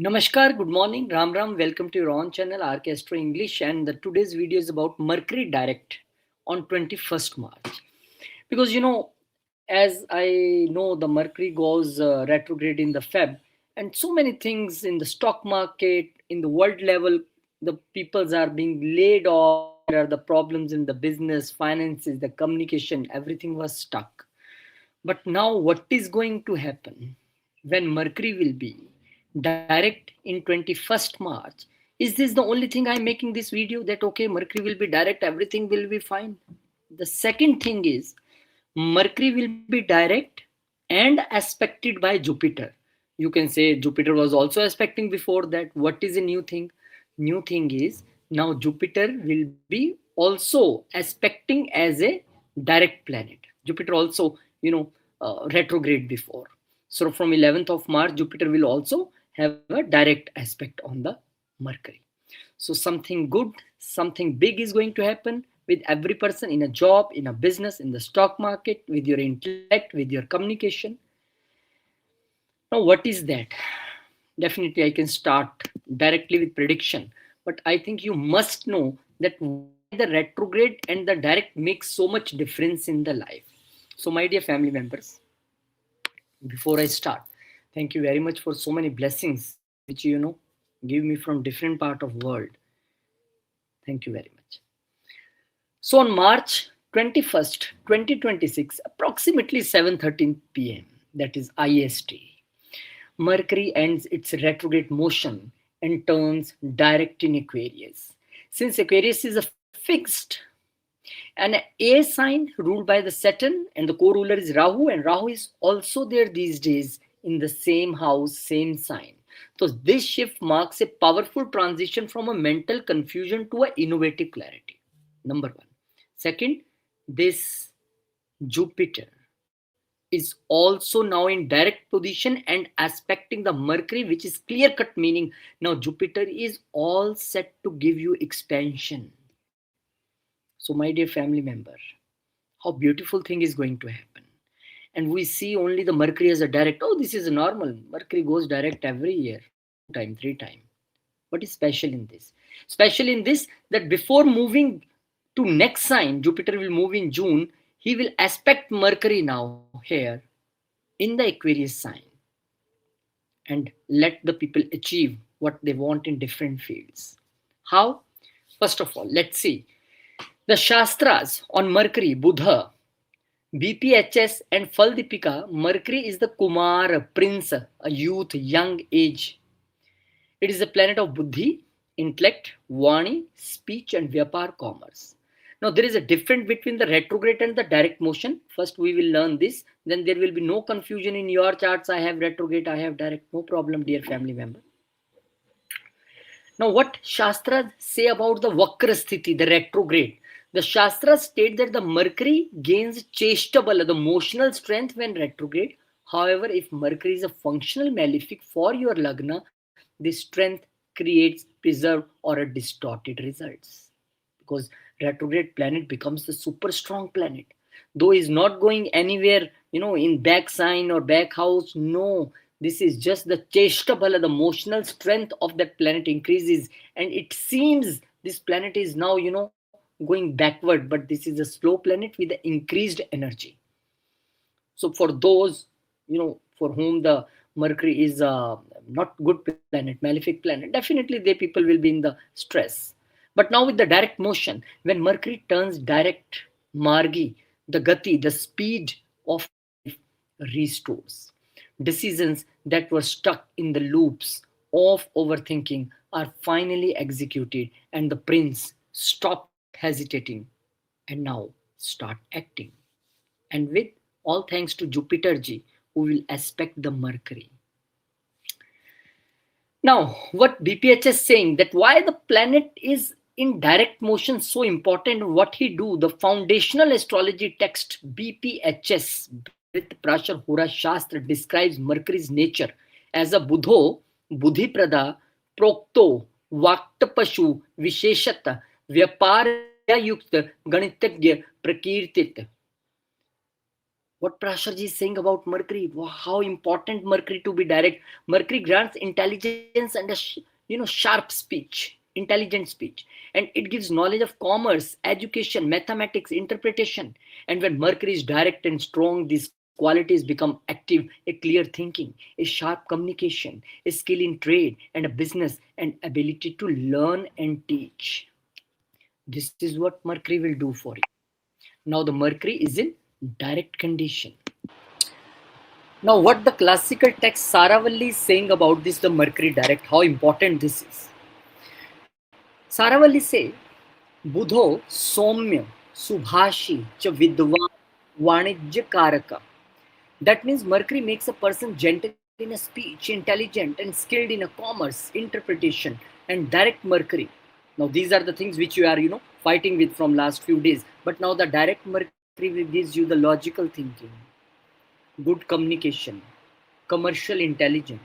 Namaskar, good morning, Ram Ram. Welcome to your own channel, RK Astro English. And today's video is about Mercury direct on 21st March. Because as I know, the Mercury goes retrograde in the Feb, and so many things in the stock market, in the world level, the peoples are being laid off. There are the problems in the business, finances, the communication, everything was stuck. But now, what is going to happen when Mercury will be direct in 21st March? Is this the only thing I'm making this video that okay, Mercury will be direct, everything will be fine? The second thing is Mercury will be direct and aspected by Jupiter. You can say Jupiter was also aspecting before that. What is a new thing? New thing is now Jupiter will be also aspecting as a direct planet. Jupiter also, retrograde before. So from 11th of March, Jupiter will also have a direct aspect on the Mercury. So something good, something big is going to happen with every person in a job, in a business, in the stock market, with your intellect, with your communication. Now, what is that? Definitely, I can start directly with prediction, but I think you must know that why the retrograde and the direct makes so much difference in the life. So, my dear family members, before I start, thank you very much for so many blessings which give me from different part of world. Thank you very much. So on March 21st, 2026, approximately 7:13 p.m., that is IST, Mercury ends its retrograde motion and turns direct in Aquarius. Since Aquarius is a fixed and a sign ruled by the Saturn, and the co-ruler is Rahu, and Rahu is also there these days in the same house, same sign. So this shift marks a powerful transition from a mental confusion to an innovative clarity. Number one. Second, this Jupiter is also now in direct position and aspecting the Mercury, which is clear cut meaning now Jupiter is all set to give you expansion. So, my dear family member, how beautiful thing is going to happen. And we see only the Mercury as a direct. Oh, this is normal. Mercury goes direct every year, 2 times, 3 times. What is special in this? Special in this that before moving to next sign, Jupiter will move in June. He will aspect Mercury now here in the Aquarius sign and let the people achieve what they want in different fields. How? First of all, let's see. The Shastras on Mercury, Buddha, BPHS and Faldipika, Mercury is the Kumar, prince, a youth, young age. It is a planet of buddhi, intellect, vani, speech, and vyapar, commerce. Now, there is a difference between the retrograde and the direct motion. First, we will learn this. Then there will be no confusion in your charts. I have retrograde, I have direct. No problem, dear family member. Now, what Shastras say about the Vakrasthiti, the retrograde? The Shastras state that the Mercury gains cheshtabala, the motional strength when retrograde. However, if Mercury is a functional malefic for your Lagna, this strength creates, preserve, or a distorted results. Because retrograde planet becomes the super strong planet. Though is not going anywhere, in back sign or back house. No, this is just the cheshtabala, the emotional strength of that planet increases. And it seems this planet is now, going backward, but this is a slow planet with the increased energy. So for those, for whom the Mercury is not good planet, malefic planet, definitely they people will be in the stress. But now with the direct motion, when Mercury turns direct, Margi, the Gati, the speed of life restores. Decisions that were stuck in the loops of overthinking are finally executed, and the prince stopped hesitating and now start acting. And with all thanks to Jupiter ji, who will aspect the Mercury. Now, what BPH is saying that why the planet is in direct motion so important, what he do, the foundational astrology text BPHS, Brit Prashar Hora Shastra, describes Mercury's nature as a Budho, Buddhi Prada, Prokto, Vaktapashu, Visheshata, Vyapar Yukta, Ganitagya, Prakirtit. What Prasharji is saying about Mercury, how important Mercury to be direct. Mercury grants intelligence and sharp speech, intelligent speech, and it gives knowledge of commerce, education, mathematics, interpretation. And when Mercury is direct and strong, these qualities become active: a clear thinking, a sharp communication, a skill in trade and a business, and ability to learn and teach. This is what Mercury will do for you. Now the Mercury is in direct condition. Now, what the classical text Saravalli is saying about this, the Mercury direct, how important this is. Saravalli say, Budho Somya Subhashi cha Vidwan Vanijya Karaka. That means Mercury makes a person gentle in a speech, intelligent and skilled in a commerce, interpretation, and direct Mercury. Now, these are the things which you are, fighting with from last few days. But now the direct Mercury gives you the logical thinking, good communication, commercial intelligence,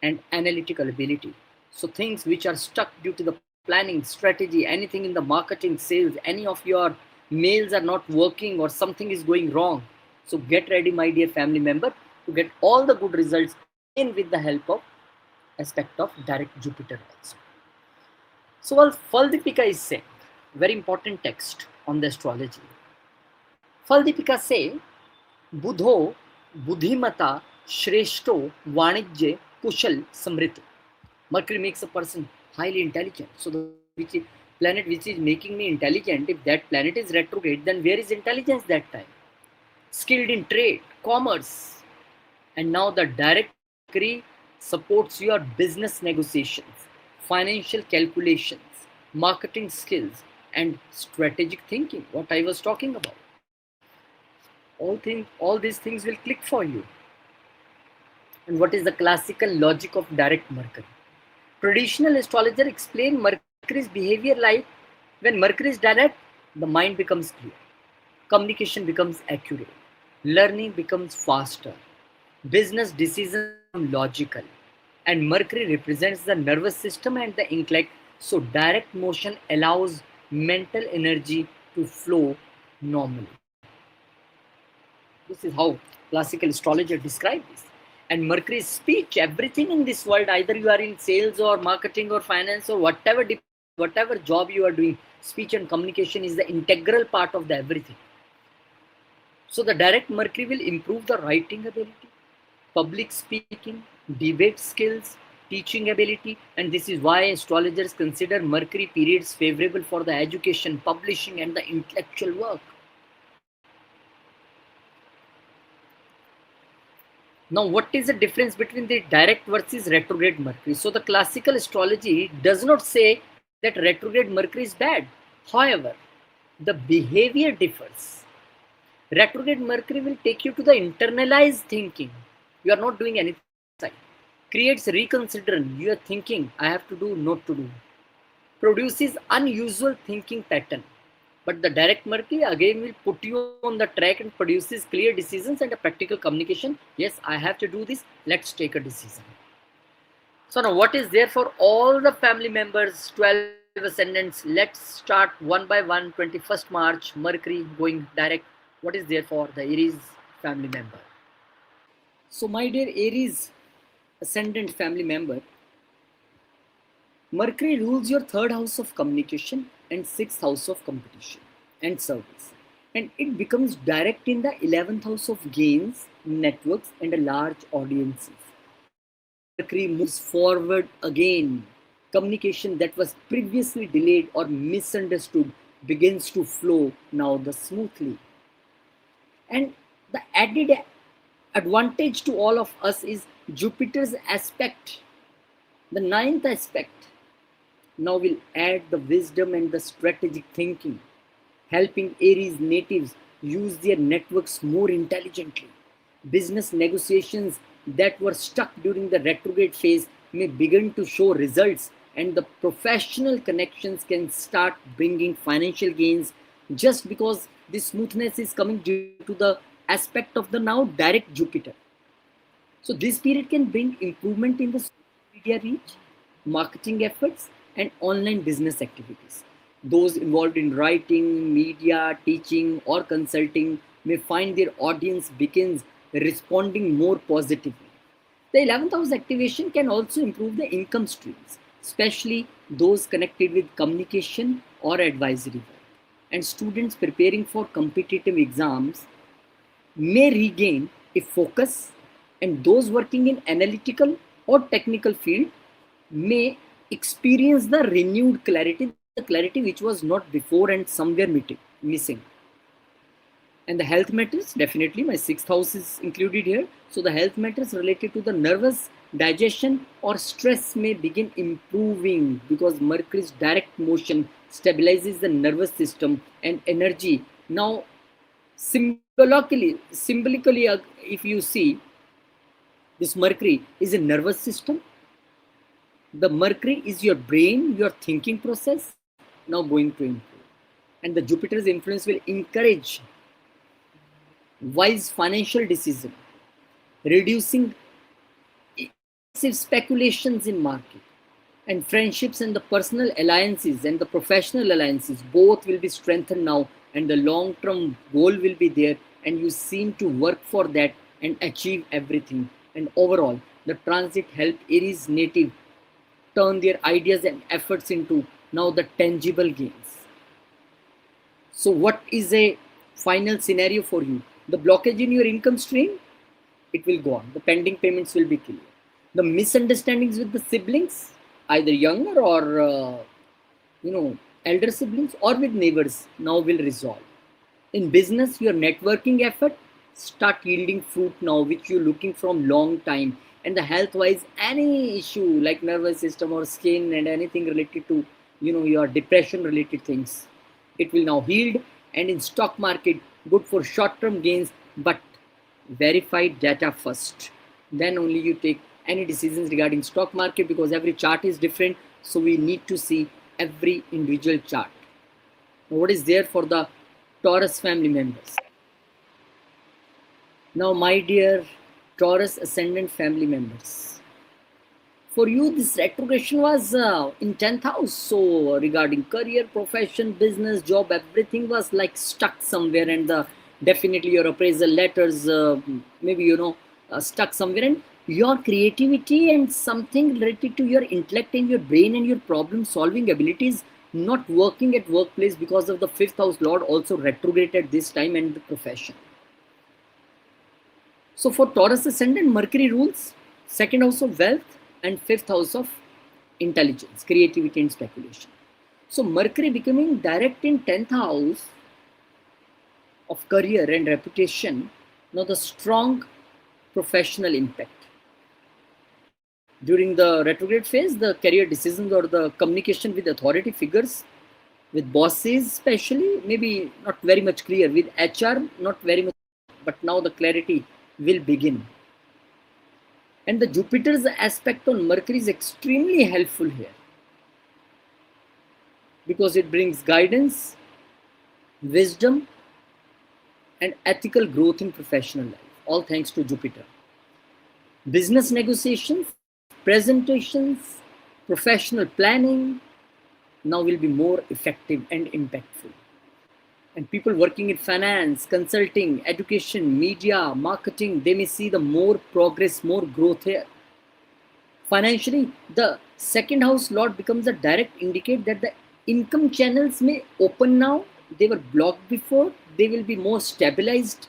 and analytical ability. So things which are stuck due to the planning, strategy, anything in the marketing, sales, any of your mails are not working or something is going wrong. So get ready, my dear family member, to get all the good results in with the help of aspect of direct Jupiter also. So while Faldipika is saying, very important text on the astrology. Faldipika say, Budho Budhimata Shreshto Vanijye Kushal Samrit. Mercury makes a person highly intelligent. So the planet which is making me intelligent, if that planet is retrograde, then where is intelligence that time? Skilled in trade, commerce. And now the direct Mercury supports your business negotiations, financial calculations, marketing skills, and strategic thinking, what I was talking about. All these things will click for you. And what is the classical logic of direct Mercury? Traditional astrologer explain Mercury's behavior like when Mercury is direct, the mind becomes clear, communication becomes accurate, learning becomes faster, business decisions become logical, and Mercury represents the nervous system and the intellect. So direct motion allows mental energy to flow normally. This is how classical astrologer describe this. And Mercury's speech, everything in this world, either you are in sales or marketing or finance or whatever job you are doing, speech and communication is the integral part of the everything. So the direct Mercury will improve the writing ability, public speaking, debate skills, teaching ability, and this is why astrologers consider Mercury periods favorable for the education, publishing, and the intellectual work. Now, what is the difference between the direct versus retrograde Mercury? So, the classical astrology does not say that retrograde Mercury is bad. However, the behavior differs. Retrograde Mercury will take you to the internalized thinking. You are not doing anything outside. Creates reconsidering. You are thinking, I have to do, not to do. Produces unusual thinking pattern. But the direct Mercury again will put you on the track and produces clear decisions and a practical communication. Yes, I have to do this. Let's take a decision. So now what is there for all the family members, 12 ascendants? Let's start one by one. 21st March, Mercury going direct. What is there for the Aries family member? So my dear Aries ascendant family member, Mercury rules your third house of communication and sixth house of competition and service. And it becomes direct in the 11th house of gains, networks, and a large audiences. Mercury moves forward again. Communication that was previously delayed or misunderstood begins to flow now the smoothly. And the added advantage to all of us is Jupiter's aspect, the ninth aspect. Now will add the wisdom and the strategic thinking, helping Aries natives use their networks more intelligently. Business negotiations that were stuck during the retrograde phase may begin to show results, and the professional connections can start bringing financial gains just because this smoothness is coming due to the aspect of the now direct Jupiter. So this period can bring improvement in the social media reach, marketing efforts, and online business activities. Those involved in writing, media, teaching, or consulting may find their audience begins responding more positively. The 11th house activation can also improve the income streams, especially those connected with communication or advisory work. And students preparing for competitive exams may regain a focus, and those working in analytical or technical field may experience the renewed clarity, the clarity which was not before and somewhere missing. And the health matters, definitely my sixth house is included here. So the health matters related to the nervous, digestion or stress may begin improving, because Mercury's direct motion stabilizes the nervous system and energy. Now symbolically, if you see, this Mercury is a nervous system. The Mercury is your brain, your thinking process now going to improve. And the Jupiter's influence will encourage wise financial decision, reducing excessive speculations in market, and friendships and the personal alliances and the professional alliances both will be strengthened now, and the long-term goal will be there, and you seem to work for that and achieve everything. And overall, the transit help Aries native turn their ideas and efforts into now the tangible gains. So what is a final scenario for you? The blockage in your income stream, it will go on. The pending payments will be clear. The misunderstandings with the siblings, either younger or elder siblings or with neighbors, now will resolve. In business, your networking effort start yielding fruit now, which you're looking from long time. And the health wise, any issue like nervous system or skin and anything related to your depression related things, it will now healed. And in stock market, good for short term gains, but verified data first, then only you take any decisions regarding stock market, because every chart is different, so we need to see every individual chart. Now, what is there for the Taurus family members? Now my dear Taurus ascendant family members, for you this retrogression was in 10th house. So regarding career, profession, business, job, everything was like stuck somewhere, and definitely your appraisal letters maybe stuck somewhere, and your creativity and something related to your intellect and your brain and your problem solving abilities not working at workplace, because of the 5th house lord also retrograded this time, and the profession. So for Taurus ascendant, Mercury rules 2nd house of wealth and 5th house of intelligence, creativity and speculation. So Mercury becoming direct in 10th house of career and reputation, now the strong professional impact. During the retrograde phase, the career decisions or the communication with authority figures, with bosses especially, maybe not very much clear, with HR not very much, but now the clarity will begin. And the Jupiter's aspect on Mercury is extremely helpful here, because it brings guidance, wisdom, and ethical growth in professional life, all thanks to Jupiter. Business negotiations, presentations, professional planning now will be more effective and impactful. And people working in finance, consulting, education, media, marketing, they may see the more progress, more growth here. Financially, the 2nd house lord becomes a direct indicate that the income channels may open now. They were blocked before. They will be more stabilized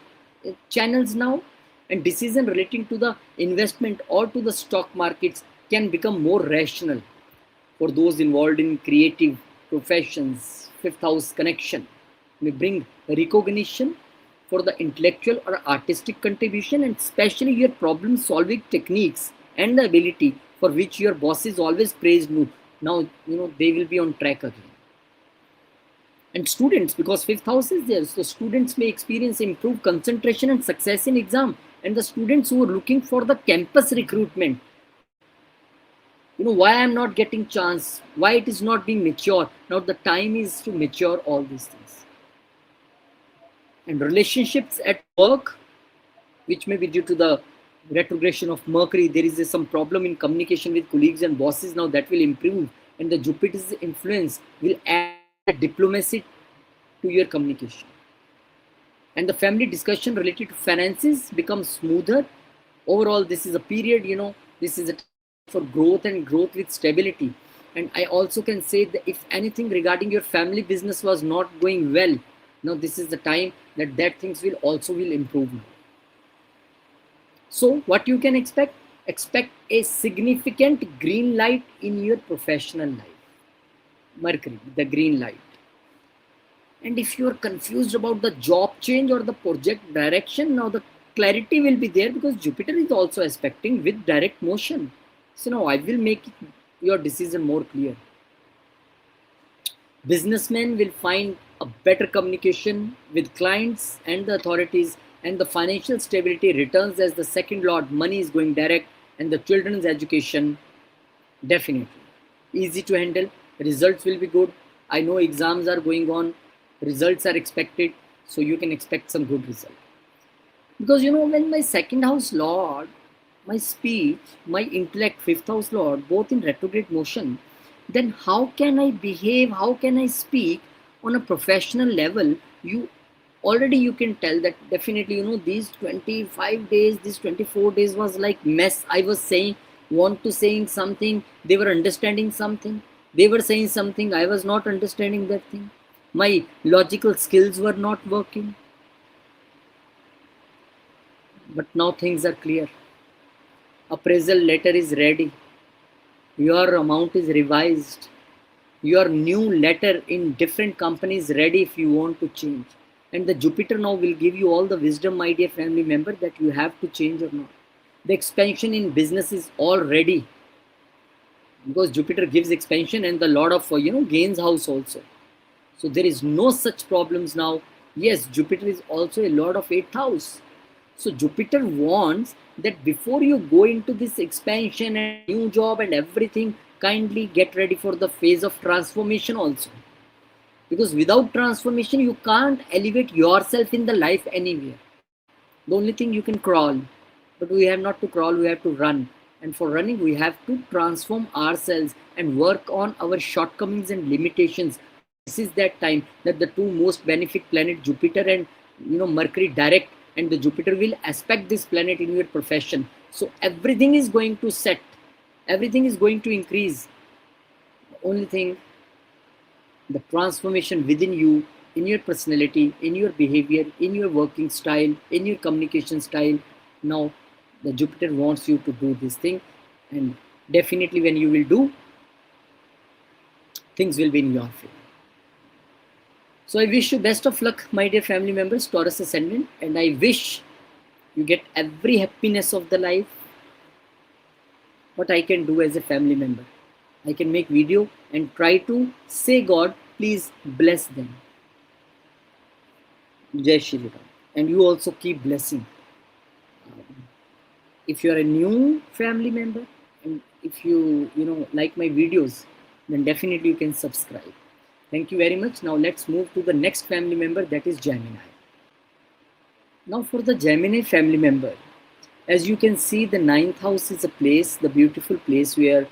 channels now. And decision relating to the investment or to the stock markets can become more rational for those involved in creative professions. 5th house connection may bring recognition for the intellectual or artistic contribution, and especially your problem solving techniques and the ability for which your bosses always praised you. Now they will be on track again. And students, because 5th house is there, so students may experience improved concentration and success in exam. And the students who are looking for the campus recruitment, why I'm not getting chance, why it is not being mature. Now the time is to mature all these things. And relationships at work, which may be due to the retrogression of Mercury, there is some problem in communication with colleagues and bosses. Now that will improve, and the Jupiter's influence will add diplomacy to your communication. and the family discussion related to finances becomes smoother. Overall, this is a period, this is a time for growth and growth with stability. And I also can say that if anything regarding your family business was not going well, now this is the time that things will also will improve now. So what you can expect a significant green light in your professional life. Mercury, the green light. And if you are confused about the job change or the project direction, now the clarity will be there because Jupiter is also aspecting with direct motion. So now I will make your decision more clear. Businessmen will find a better communication with clients and the authorities, and the financial stability returns as the second lord. Money is going direct, and the children's education definitely easy to handle. Results will be good. I know exams are going on, results are expected, so you can expect some good result. Because when my second house lord, my speech, my intellect, fifth house lord, both in retrograde motion, then how can I behave, how can I speak on a professional level? You can tell that definitely, these 25 days, these 24 days was like mess. I was saying something, they were understanding something, they were saying something, I was not understanding that thing. My logical skills were not working. But now things are clear. Appraisal letter is ready. Your amount is revised. Your new letter in different companies ready if you want to change. And the Jupiter now will give you all the wisdom, my dear family member, that you have to change or not. The expansion in business is all ready. Because Jupiter gives expansion and the Lord of, gains house also. So there is no such problems now. Yes, Jupiter is also a Lord of 8th house. So Jupiter wants that before you go into this expansion and new job and everything, kindly get ready for the phase of transformation also. Because without transformation, you can't elevate yourself in the life anywhere. The only thing you can crawl, but we have not to crawl, we have to run. And for running, we have to transform ourselves and work on our shortcomings and limitations. This is that time that the two most benefic planet, Jupiter and Mercury direct, and the Jupiter will aspect this planet in your profession. So everything is going to set, everything is going to increase. The only thing, the transformation within you, in your personality, in your behavior, in your working style, in your communication style. Now the Jupiter wants you to do this thing, and definitely when you will do, things will be in your favor. So I wish you best of luck, my dear family members, Taurus Ascendant, and I wish you get every happiness of the life. What I can do as a family member, I can make video and try to say, God, please bless them. Jai Shri Ram. And you also keep blessing. If you are a new family member, and if you like my videos, then definitely you can subscribe. Thank you very much. Now let's move to the next family member, that is Gemini. Now for the Gemini family member, as you can see, the 9th house is a place, the beautiful place where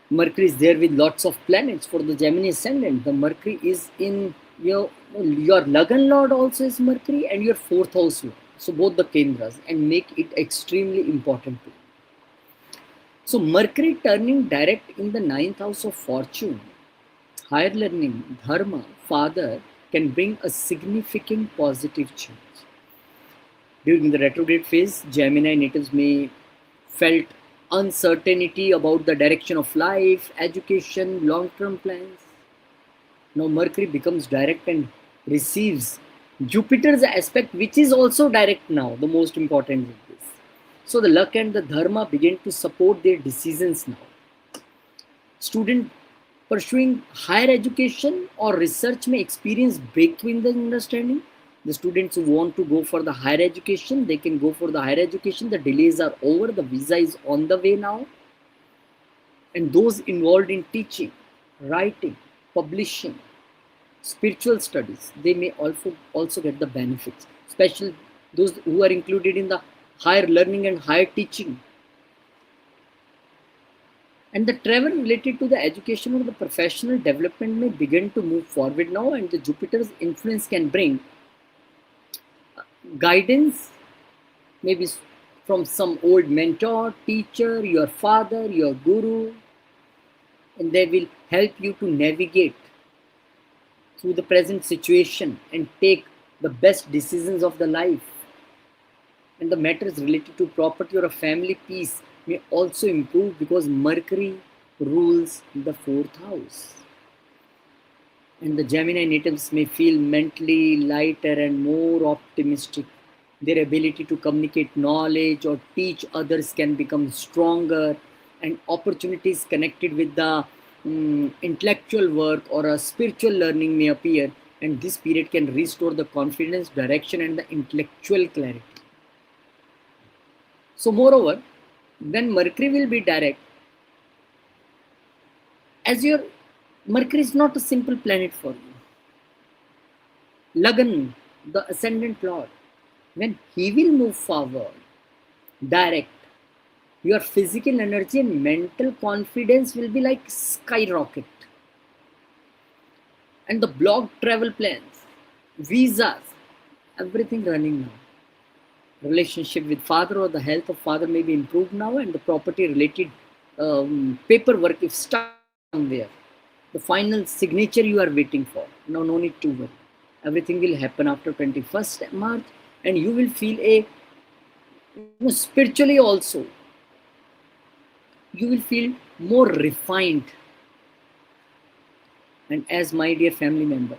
Mercury is there with lots of planets. For the Gemini ascendant, the Mercury is in your Lagan Lord also is Mercury, and your 4th house Lord. So both the Kendras, and make it extremely important too. So Mercury turning direct in the 9th house of fortune, higher learning, dharma, father, can bring a significant positive change. During the retrograde phase, Gemini natives may felt uncertainty about the direction of life, education, long-term plans. Now Mercury becomes direct and receives Jupiter's aspect, which is also direct now, the most important is this. So the luck and the dharma begin to support their decisions now. Student pursuing higher education or research may experience breakthrough in the understanding. The students who want to go for the higher education, they can go for the higher education. The delays are over. The visa is on the way now. And those involved in teaching, writing, publishing, spiritual studies, they may also get the benefits, especially those who are included in the higher learning and higher teaching. And the travel related to the education or the professional development may begin to move forward now, and the Jupiter's influence can bring guidance, maybe from some old mentor, teacher, your father, your guru, and they will help you to navigate through the present situation and take the best decisions of the life. And the matters related to property or a family peace may also improve because Mercury rules the fourth house. And the Gemini natives may feel mentally lighter and more optimistic. Their ability to communicate knowledge or teach others can become stronger, and opportunities connected with the intellectual work or a spiritual learning may appear. And this period can restore the confidence, direction, and the intellectual clarity. So, moreover, when Mercury will be direct, as your Mercury is not a simple planet for you. Lagan, the ascendant lord, when he will move forward, direct, your physical energy and mental confidence will be like skyrocket. And the blocked travel plans, visas, everything running now. Relationship with father or the health of father may be improved now, and the property related paperwork if stuck somewhere. The final signature you are waiting for. Now, no need to worry. Everything will happen after 21st March, and you will feel spiritually also. You will feel more refined. And as my dear family member,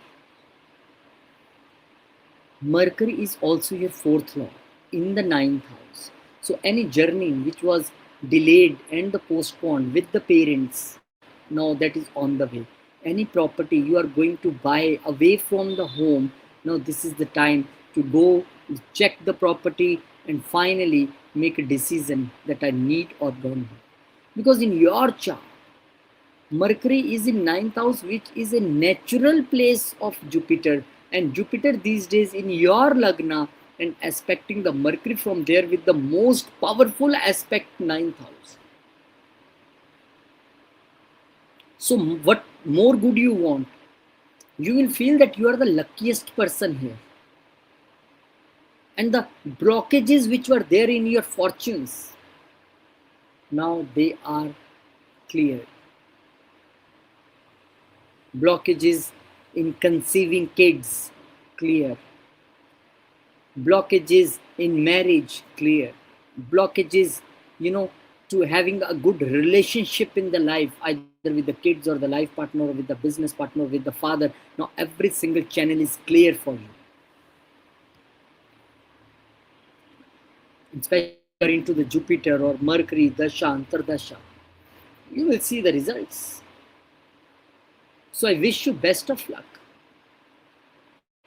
Mercury is also your fourth law in the ninth house. So any journey which was delayed and the postponed with the parents, now that is on the way. Any property you are going to buy away from the home, now this is the time to go check the property and finally make a decision that I need or don't need. Because in your chart, Mercury is in ninth house, which is a natural place of Jupiter, and Jupiter these days in your Lagna and aspecting the Mercury from there with the most powerful aspect, ninth house. So what more good you want? You will feel that you are the luckiest person here. And the blockages which were there in your fortunes, now they are cleared. Blockages in conceiving kids, clear. Blockages in marriage, clear. Blockages, to having a good relationship in the life, either with the kids or the life partner or with the business partner, with the father. Now every single channel is clear for you. Especially into the Jupiter or Mercury, Dasha, Antardasha, you will see the results. So I wish you best of luck.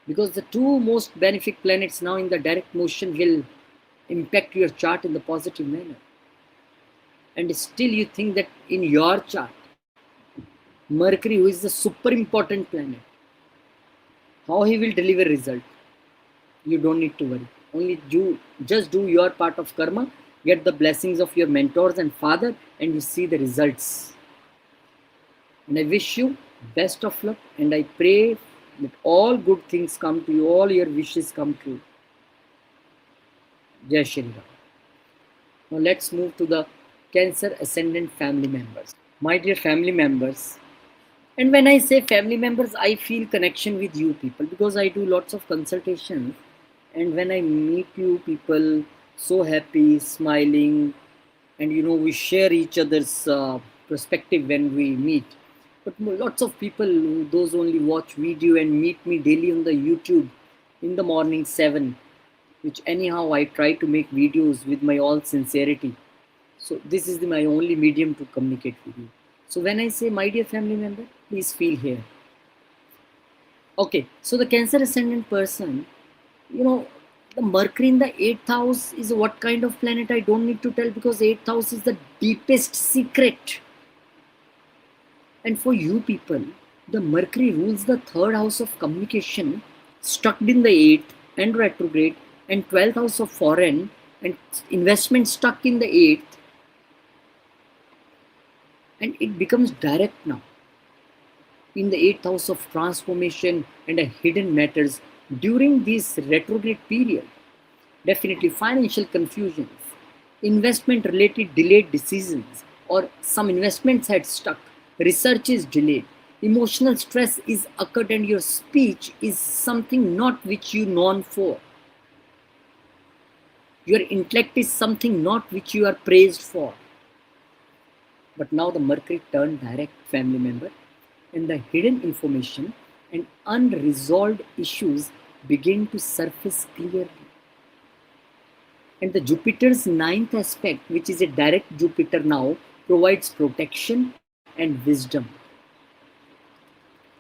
Because the two most benefic planets now in the direct motion will impact your chart in the positive manner. And still you think that in your chart, Mercury, who is the super important planet, how he will deliver result, you don't need to worry. Only just do your part of karma, get the blessings of your mentors and father, and you see the results. And I wish you best of luck, and I pray that all good things come to you, all your wishes come true. Jai Shri Ram. Now let's move to the Cancer Ascendant family members. My dear family members, and when I say family members, I feel connection with you people because I do lots of consultations, and when I meet you people, so happy, smiling, and we share each other's perspective when we meet. But lots of people, those only watch video and meet me daily on the YouTube in the morning 7, which anyhow I try to make videos with my all sincerity. So this is my only medium to communicate with you. So when I say my dear family member, please feel here. Okay, so the Cancer Ascendant person, the Mercury in the 8th house is what kind of planet I don't need to tell, because 8th house is the deepest secret. And for you people, the Mercury rules the 3rd house of communication, stuck in the 8th and retrograde, and 12th house of foreign and investment stuck in the 8th. And it becomes direct now in the 8th house of transformation and hidden matters during this retrograde period. Definitely financial confusions, investment related delayed decisions, or some investments had stuck, research is delayed, emotional stress is occurred, and your speech is something not which you known for. Your intellect is something not which you are praised for. But now the Mercury turned direct, family member, and the hidden information and unresolved issues begin to surface clearly. And the Jupiter's ninth aspect, which is a direct Jupiter now, provides protection and wisdom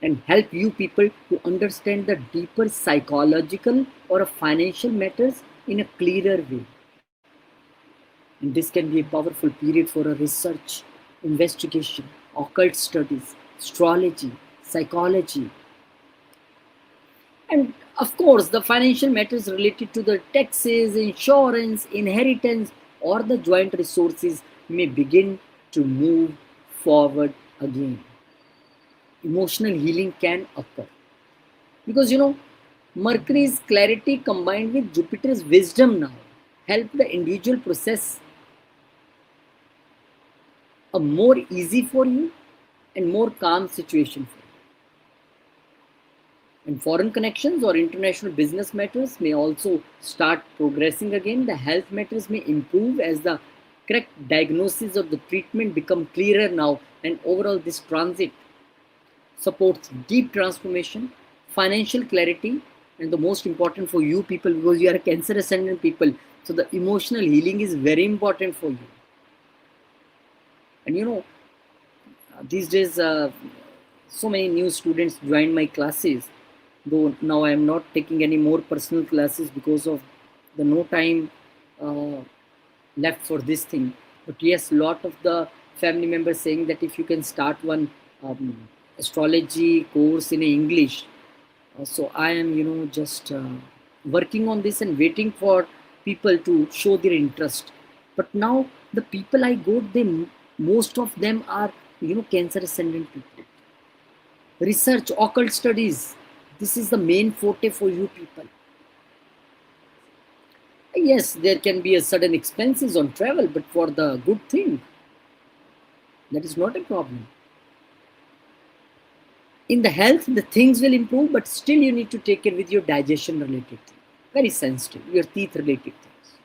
and help you people to understand the deeper psychological or financial matters in a clearer way. And this can be a powerful period for a research, investigation, occult studies, astrology, psychology, and of course, the financial matters related to the taxes, insurance, inheritance, or the joint resources may begin to move forward again. Emotional healing can occur because Mercury's clarity combined with Jupiter's wisdom now help the individual process a more easy for you and more calm situation for you. And foreign connections or international business matters may also start progressing again. The health matters may improve as the correct diagnosis of the treatment become clearer now, and overall this transit supports deep transformation, financial clarity, and the most important for you people, because you are a Cancer ascendant people, so the emotional healing is very important for you. And these days so many new students join my classes, though now I am not taking any more personal classes because of the no time uh, left for this thing. But yes, lot of the family members saying that if you can start one astrology course in English. So I am just working on this and waiting for people to show their interest. But now the people I got, most of them are Cancer ascendant people. Research, occult studies, this is the main forte for you people. Yes, there can be a sudden expenses on travel, but for the good thing, that is not a problem. In the health, the things will improve, but still you need to take care with your digestion related things. Very sensitive, your teeth related things.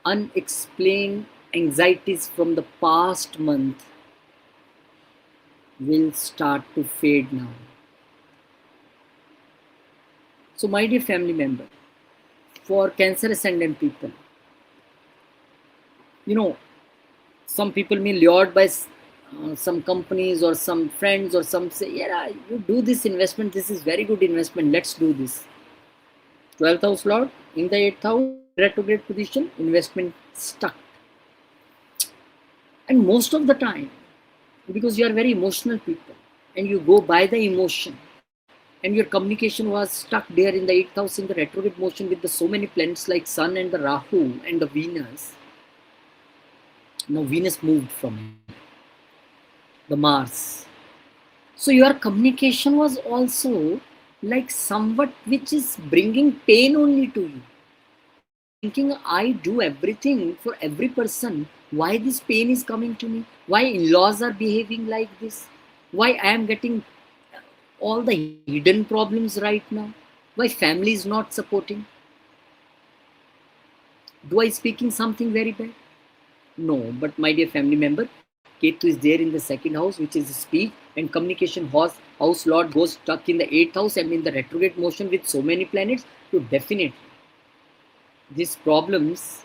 Unexplained anxieties from the past month will start to fade now. So my dear family member, for Cancer ascendant people, some people may lured by some companies or some friends or some say, yeah, you do this investment, this is very good investment, let's do this. 12th house lord in the 8th house retrograde position, investment stuck. And most of the time, because you are very emotional people and you go by the emotion, and your communication was stuck there in the 8th house in the retrograde motion with the so many planets like Sun and the Rahu and the Venus. Now Venus moved from the Mars. So your communication was also like somewhat which is bringing pain only to you. Thinking I do everything for every person. Why this pain is coming to me? Why in-laws are behaving like this? Why I am getting all the hidden problems right now? Why family is not supporting? Do I speaking something very bad? No, but my dear family member, Ketu is there in the 2nd house, which is speech and communication house lord goes stuck in the 8th house and in the retrograde motion with so many planets. So definitely, these problems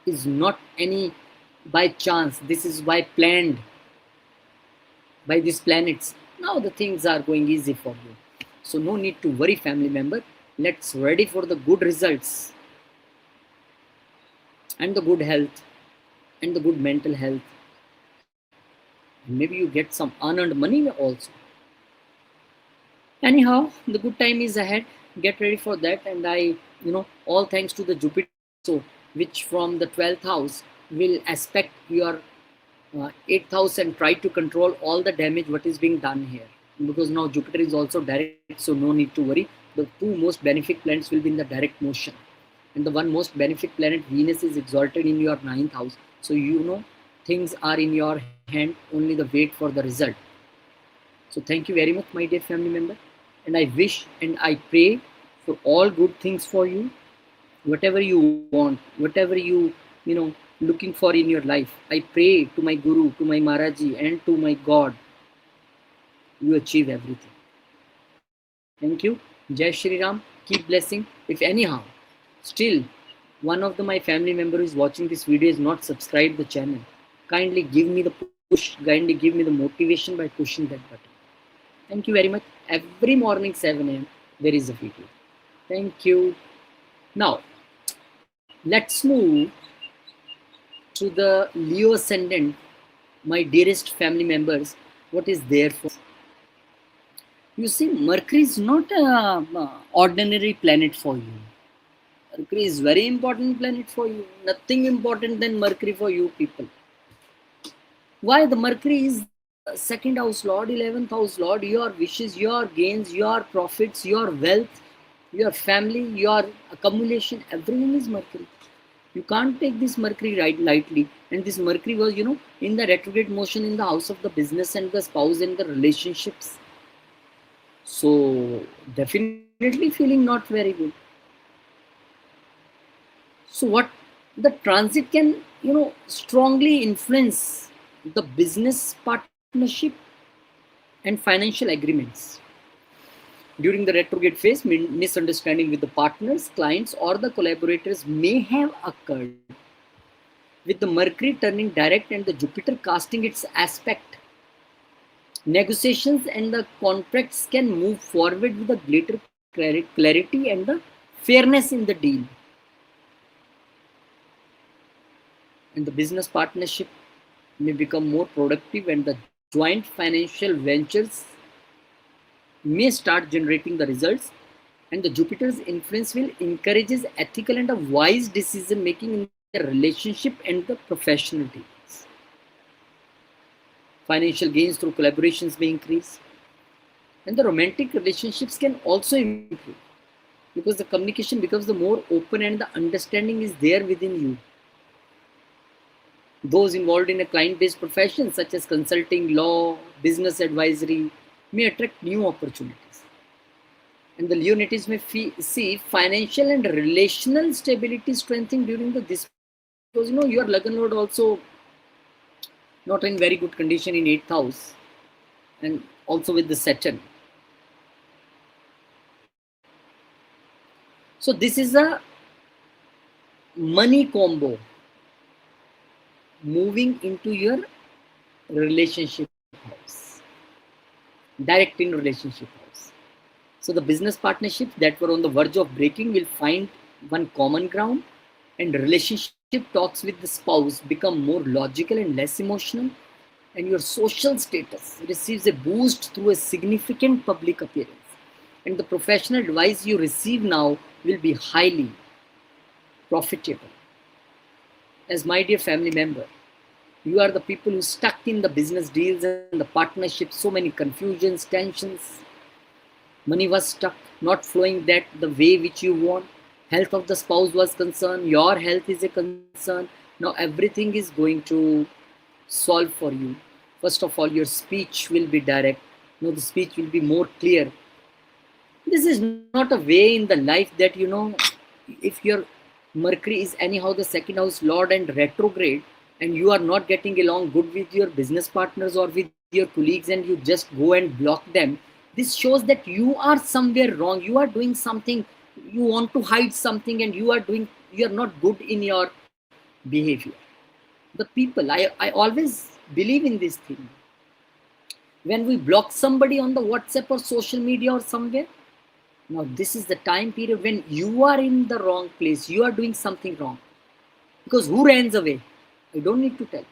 is not any by chance. This is by planned by these planets. Now the things are going easy for you. So no need to worry, family member. Let's ready for the good results and the good health and the good mental health. Maybe you get some unearned money also. Anyhow, the good time is ahead. Get ready for that. And all thanks to the Jupiter, so which from the 12th house will aspect your 8th house and try to control all the damage what is being done here. Because now Jupiter is also direct, so no need to worry. the two most benefic planets will be in the direct motion. And the one most benefic planet, Venus, is exalted in your ninth house. So you know things are in your hand, only the wait for the result. So thank you very much, my dear family member. And I wish and I pray for all good things for you. Whatever you want, whatever you know, looking for in your life. I pray to my Guru, to my Maharaji, and to my God, you achieve everything. Thank you. Jai Shri Ram. Keep blessing. If anyhow, still one of my family member who is watching this video is not subscribed the channel, kindly give me the push, kindly give me the motivation by pushing that button. Thank you very much. Every morning 7 a.m. there is a video. Thank you. Now, let's move to the Leo ascendant, my dearest family members. What is there for? You see, Mercury is not a ordinary planet for you. Mercury is very important planet for you. Nothing important than Mercury for you people. Why? The Mercury is the second house lord, 11th house lord, your wishes, your gains, your profits, your wealth, your family, your accumulation, everything is Mercury. You can't take this Mercury right lightly. And this Mercury was, you know, in the retrograde motion in the house of the business and the spouse and the relationships. So definitely feeling not very good. So what the transit can, you know, strongly influence the business partnership and financial agreements. During the retrograde phase, misunderstanding with the partners, clients, or the collaborators may have occurred. With the Mercury turning direct and the Jupiter casting its aspect, negotiations and the contracts can move forward with a greater clarity and the fairness in the deal. And the business partnership may become more productive and the joint financial ventures may start generating the results, and the Jupiter's influence will encourages ethical and a wise decision making in the relationship and the professional dealings. Financial gains through collaborations may increase, and the romantic relationships can also improve because the communication becomes the more open and the understanding is there within you. Those involved in a client-based profession such as consulting, law, business advisory may attract new opportunities. And the Leo natives may see financial and relational stability strengthening during this, because you know your Lagna Lord also not in very good condition in 8th house and also with the Saturn. So this is a money combo moving into your relationship house, direct in relationship house. So the business partnerships that were on the verge of breaking will find one common ground, and relationship talks with the spouse become more logical and less emotional, and your social status receives a boost through a significant public appearance. And the professional advice you receive now will be highly profitable. As my dear family member, you are the people who stuck in the business deals and the partnerships, so many confusions, tensions. Money was stuck, not flowing that the way which you want. Health of the spouse was concerned. Your health is a concern. Now everything is going to solve for you. First of all, your speech will be direct. Now the speech will be more clear. This is not a way in the life that, you know, if your Mercury is anyhow the second house lord and retrograde, and you are not getting along good with your business partners or with your colleagues, and you just go and block them, this shows that you are somewhere wrong. You are doing something, you want to hide something, and you are not good in your behavior. The people, I always believe in this thing. When we block somebody on the WhatsApp or social media or somewhere, now this is the time period when you are in the wrong place. You are doing something wrong. Because who runs away? I don't need to tell.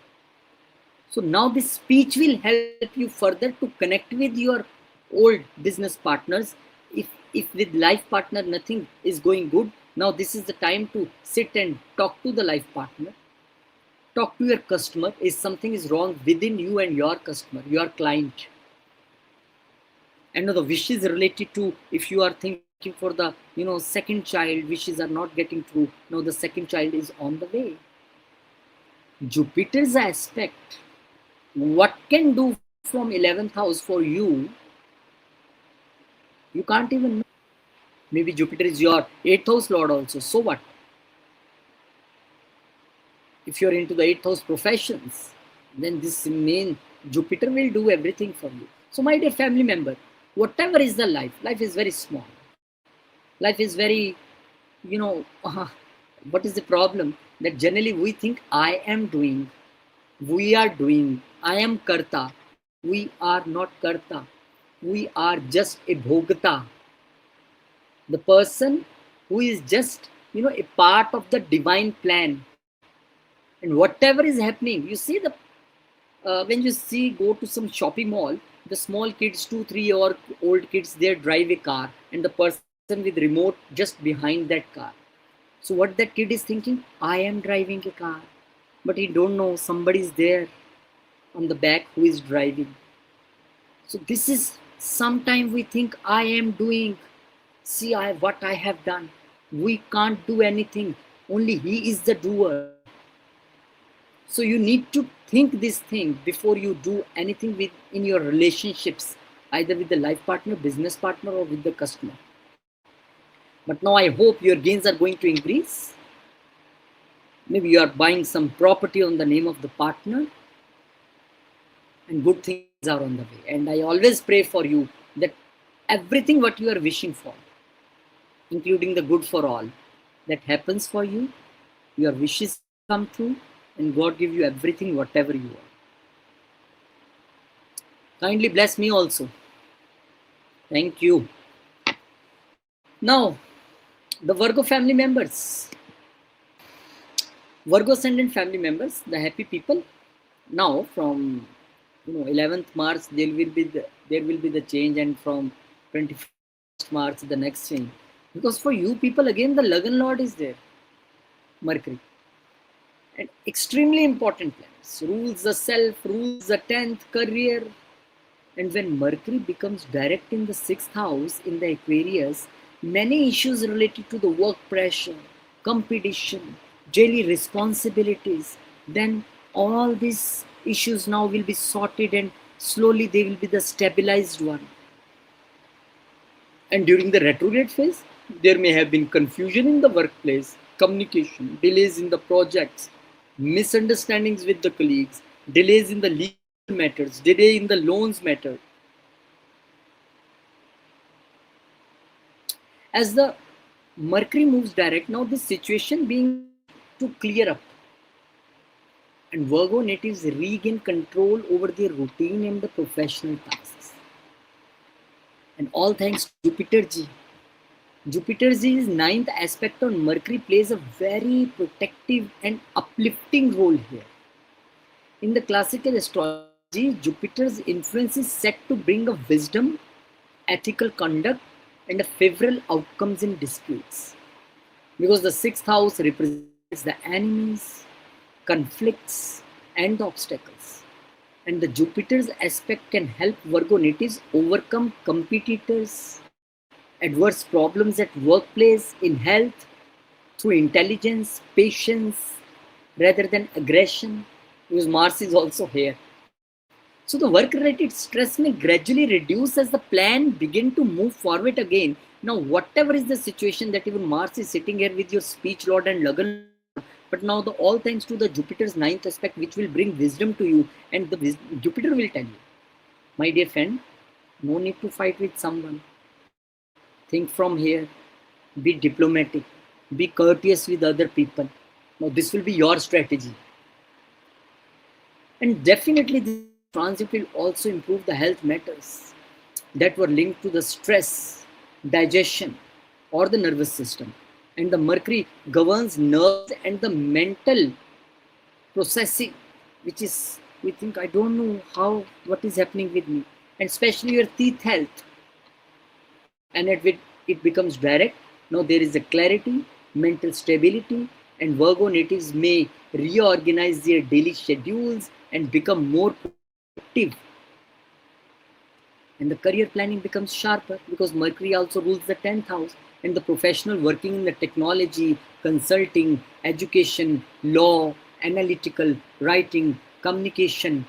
So now this speech will help you further to connect with your old business partners. If with life partner nothing is going good, now this is the time to sit and talk to the life partner. Talk to your customer. If something is wrong within you and your customer, your client. And the wishes related to, if you are thinking for the second child, wishes are not getting through. Now the second child is on the way. Jupiter's aspect, what can do from 11th house for you, you can't even know. Maybe Jupiter is your 8th house lord also, so what? If you're into the 8th house professions, then this means Jupiter will do everything for you. So my dear family member, whatever is the life is very small. Life is very, what is the problem? That generally we think I am doing, we are doing, I am karta. We are not karta. We are just a bhogata. The person who is just, a part of the divine plan. And whatever is happening, you see when you go to some shopping mall, the small kids, 2, 3 or old kids, they drive a car, and the person with remote just behind that car. So what that kid is thinking, I am driving a car, but he don't know somebody is there on the back who is driving. So this is, sometimes we think I am doing, see what I have done. We can't do anything, only he is the doer. So you need to think this thing before you do anything in your relationships, either with the life partner, business partner, or with the customer. But now I hope your gains are going to increase. Maybe you are buying some property on the name of the partner, and good things are on the way. And I always pray for you that everything what you are wishing for, including the good for all, that happens for you, your wishes come true, and God give you everything, whatever you want. Kindly bless me also. Thank you. Now, the Virgo family members. Virgo ascendant family members, the happy people. Now, from 11th March, there will be the change, and from 21st March, the next change. Because for you people, again, the Lagan Lord is there, Mercury. And extremely important planets, rules the self, rules the 10th, career. And when Mercury becomes direct in the 6th house in the Aquarius, many issues related to the work pressure, competition, daily responsibilities, then all these issues now will be sorted, and slowly they will be the stabilized one. And during the retrograde phase, there may have been confusion in the workplace, communication, delays in the projects, misunderstandings with the colleagues, delays in the legal matters, delay in the loans matter. As the Mercury moves direct, now this situation being to clear up, and Virgo natives regain control over their routine and the professional tasks. And all thanks to Jupiter G. Jupiter's 9th aspect on Mercury plays a very protective and uplifting role here. In the classical astrology, Jupiter's influence is set to bring a wisdom, ethical conduct, and a favorable outcomes in disputes. Because the 6th house represents the enemies, conflicts, and the obstacles. And the Jupiter's aspect can help Virgo natives overcome competitors, adverse problems at workplace, in health, through intelligence, patience, rather than aggression, because Mars is also here. So the work-related stress may gradually reduce as the plan begin to move forward again. Now, whatever is the situation, that even Mars is sitting here with your speech lord and Lagan, but now all thanks to the Jupiter's 9th aspect, which will bring wisdom to you, and the Jupiter will tell you, my dear friend, no need to fight with someone. Think from here, be diplomatic, be courteous with other people. Now this will be your strategy. And definitely this transit will also improve the health matters that were linked to the stress, digestion, or the nervous system. And the Mercury governs nerves and the mental processing, which is, we think, I don't know what is happening with me, and especially your teeth health. And it becomes direct. Now there is a clarity, mental stability, and Virgo natives may reorganize their daily schedules and become more productive. And the career planning becomes sharper because Mercury also rules the 10th house. And the professional working in the technology, consulting, education, law, analytical, writing, communication,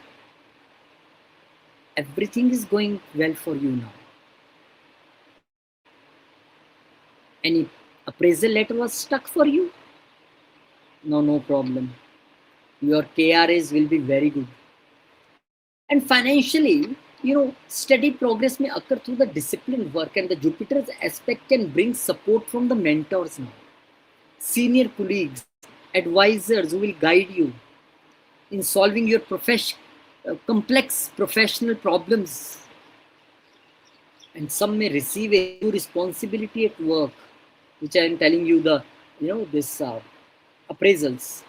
everything is going well for you now. Any appraisal letter was stuck for you? No problem. Your KRAs will be very good. And financially, steady progress may occur through the disciplined work, and the Jupiter's aspect can bring support from the mentors now. Senior colleagues, advisors who will guide you in solving your complex professional problems. And some may receive a new responsibility at work, which I am telling you this appraisals.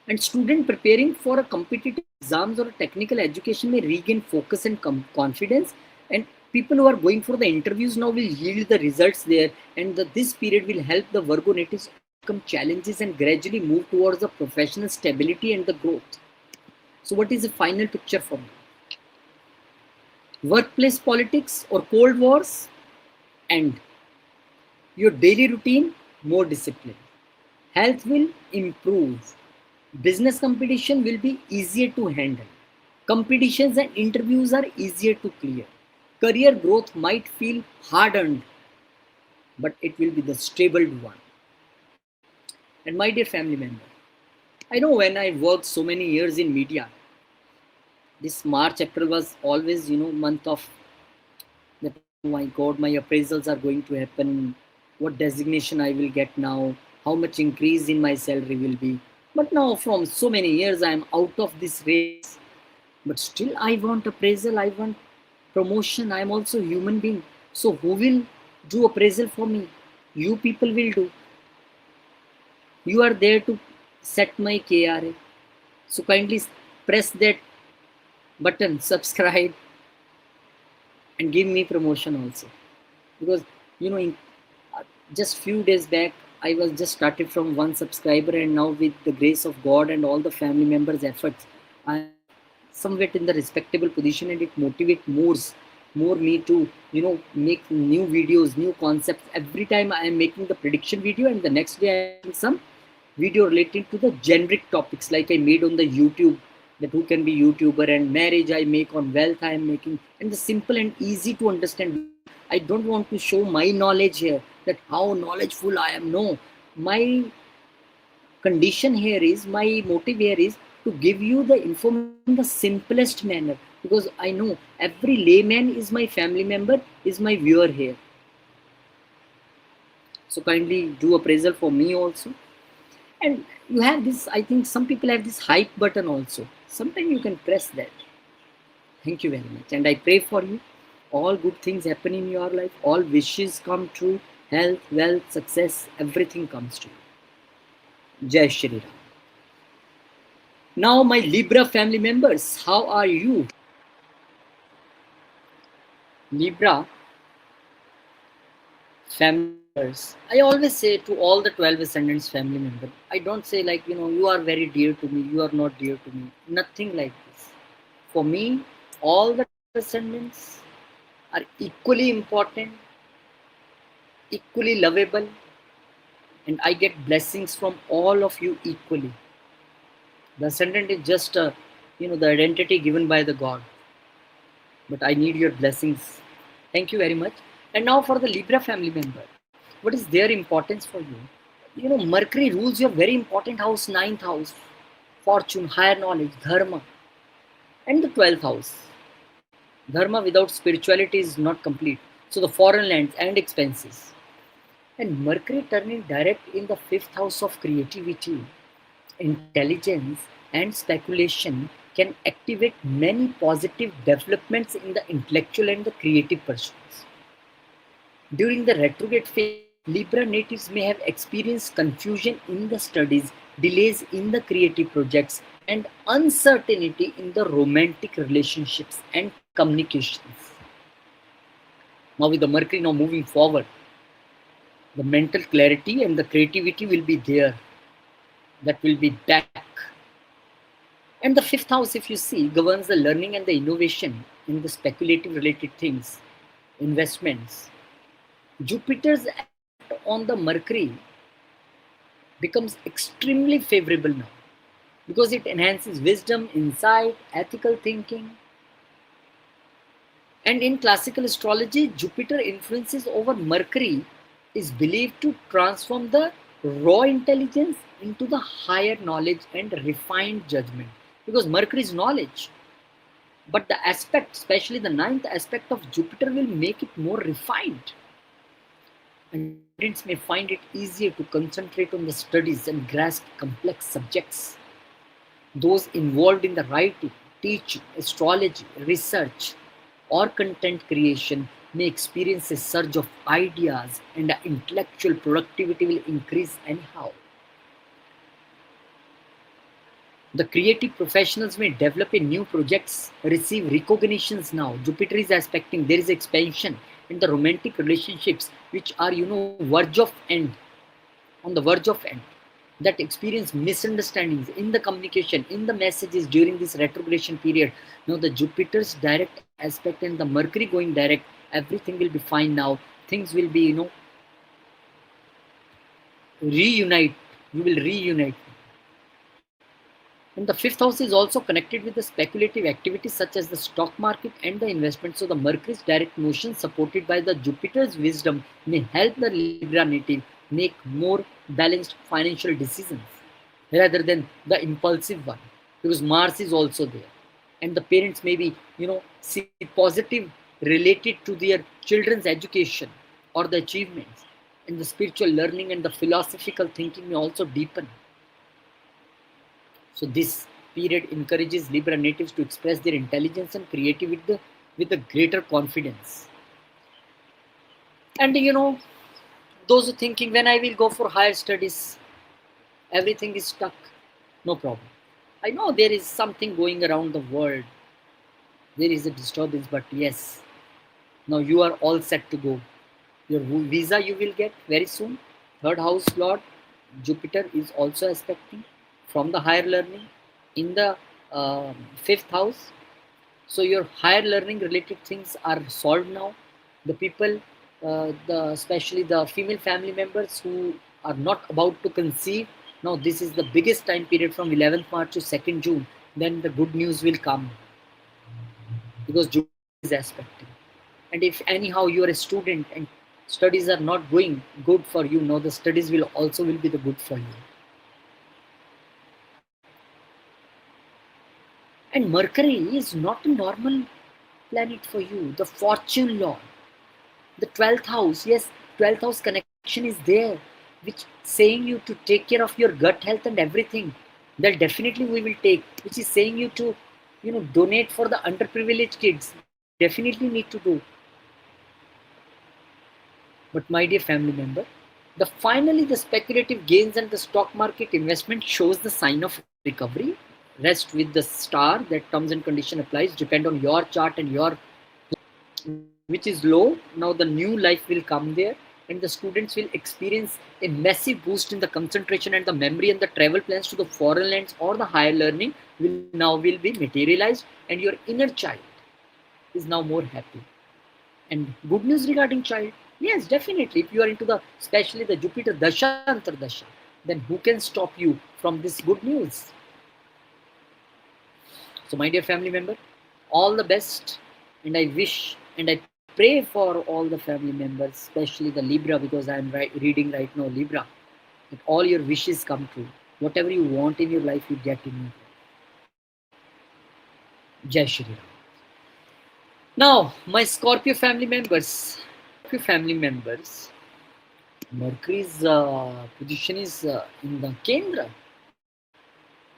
And student preparing for a competitive exams or a technical education may regain focus and confidence. And people who are going for the interviews now will yield the results there. And this period will help the Virgo natives overcome challenges and gradually move towards the professional stability and the growth. So what is the final picture for me? Workplace politics or cold wars, and your daily routine, more discipline. Health will improve. Business competition will be easier to handle. Competitions and interviews are easier to clear. Career growth might feel hard-earned, but it will be the stable one. And my dear family member, I know when I worked so many years in media, this March, April was always, month of that, oh my God, my appraisals are going to happen. What designation I will get now? How much increase in my salary will be? But now from so many years, I am out of this race. But still I want appraisal, I want promotion. I am also a human being. So who will do appraisal for me? You people will do. You are there to set my KRA. So kindly press that button, subscribe, and give me promotion also. Because, in just few days back, I was just started from 1 subscriber, and now with the grace of God and all the family members' efforts, I'm somewhat in the respectable position, and it motivates more me to make new videos, new concepts. Every time I am making the prediction video, and the next day I am making some video related to the generic topics, like I made on the YouTube, that who can be YouTuber, and marriage I make, on wealth I am making, and the simple and easy to understand. I don't want to show my knowledge here, that how knowledgeful I am. No, my condition here is, my motive here is to give you the information in the simplest manner, because I know every layman is my family member, is my viewer here. So kindly do appraisal for me also. And you have this, I think some people have this hype button also. Sometimes you can press that. Thank you very much. And I pray for you. All good things happen in your life. All wishes come true. Health, wealth, success, everything comes to you. Jai Shri Ram. Now my Libra family members, how are you? Libra family members, I always say to all the 12 ascendants family members, I don't say like, you are very dear to me, you are not dear to me. Nothing like this. For me, all the ascendants are equally important, equally lovable, and I get blessings from all of you equally. The ascendant is just the identity given by the God. But I need your blessings. Thank you very much. And now for the Libra family member, what is their importance for you? Mercury rules your very important house, 9th house, fortune, higher knowledge, dharma, and the 12th house. Dharma without spirituality is not complete. So the foreign lands and expenses. And Mercury turning direct in the 5th house of creativity, intelligence, and speculation can activate many positive developments in the intellectual and the creative pursuits. During the retrograde phase, Libra natives may have experienced confusion in the studies, delays in the creative projects, and uncertainty in the romantic relationships and communications. Now with the Mercury now moving forward, the mental clarity and the creativity will be there. That will be back. And the 5th house, if you see, governs the learning and the innovation. in the speculative related things, investments, Jupiter's effect on the Mercury becomes extremely favorable now because it enhances wisdom, insight, ethical thinking. And in classical astrology, Jupiter influences over Mercury is believed to transform the raw intelligence into the higher knowledge and refined judgment. Because Mercury is knowledge, but the aspect, especially the ninth aspect of Jupiter, will make it more refined. And students may find it easier to concentrate on the studies and grasp complex subjects. Those involved in the writing, teaching, astrology, research, or content creation may experience a surge of ideas, and the intellectual productivity will increase anyhow. The creative professionals may develop a new projects, receive recognitions now. Jupiter is aspecting, there is expansion in the romantic relationships which are, verge of end, on the verge of end, that experience misunderstandings in the communication, in the messages during this retrogression period. The Jupiter's direct aspect and the Mercury going direct, everything will be fine now. Things will be, reunite. We will reunite. And the fifth house is also connected with the speculative activities such as the stock market and the investment. So the Mercury's direct motion supported by the Jupiter's wisdom may help the Libra native make more balanced financial decisions rather than the impulsive one, because Mars is also there. And the parents may be, see positive related to their children's education or the achievements, and the spiritual learning and the philosophical thinking may also deepen. So this period encourages Libra natives to express their intelligence and creativity with a greater confidence. And those who thinking, when I will go for higher studies, everything is stuck. No problem. I know there is something going around the world. There is a disturbance, but yes, now you are all set to go. Your visa you will get very soon. Third house Lord Jupiter is also aspecting from the higher learning in the fifth house. So your higher learning related things are solved now. The people, especially the female family members who are not about to conceive, now this is the biggest time period from 11th March to 2nd June. Then the good news will come because Jupiter is aspecting. And if anyhow you are a student and studies are not going good for you, now the studies will be the good for you. And Mercury is not a normal planet for you. The fortune lord, the 12th house, yes, 12th house connection is there, which saying you to take care of your gut health and everything. That definitely we will take, which is saying you to, donate for the underprivileged kids. Definitely need to do. But my dear family member, finally the speculative gains and the stock market investment shows the sign of recovery. Rest with the star, that terms and condition applies, depend on your chart and your which is low. Now the new life will come there, and the students will experience a massive boost in the concentration and the memory, and the travel plans to the foreign lands or the higher learning will be materialized, and your inner child is now more happy. And good news regarding child, yes, definitely, if you are into the especially the Jupiter Dasha Antardasha, then who can stop you from this good news? So my dear family member, all the best, and I wish and I pray for all the family members, especially the Libra, because I am reading right now Libra, that all your wishes come true. Whatever you want in your life, you get in your life. Jai Shri Ram. Now, my Scorpio family members, Mercury's position is in the Kendra.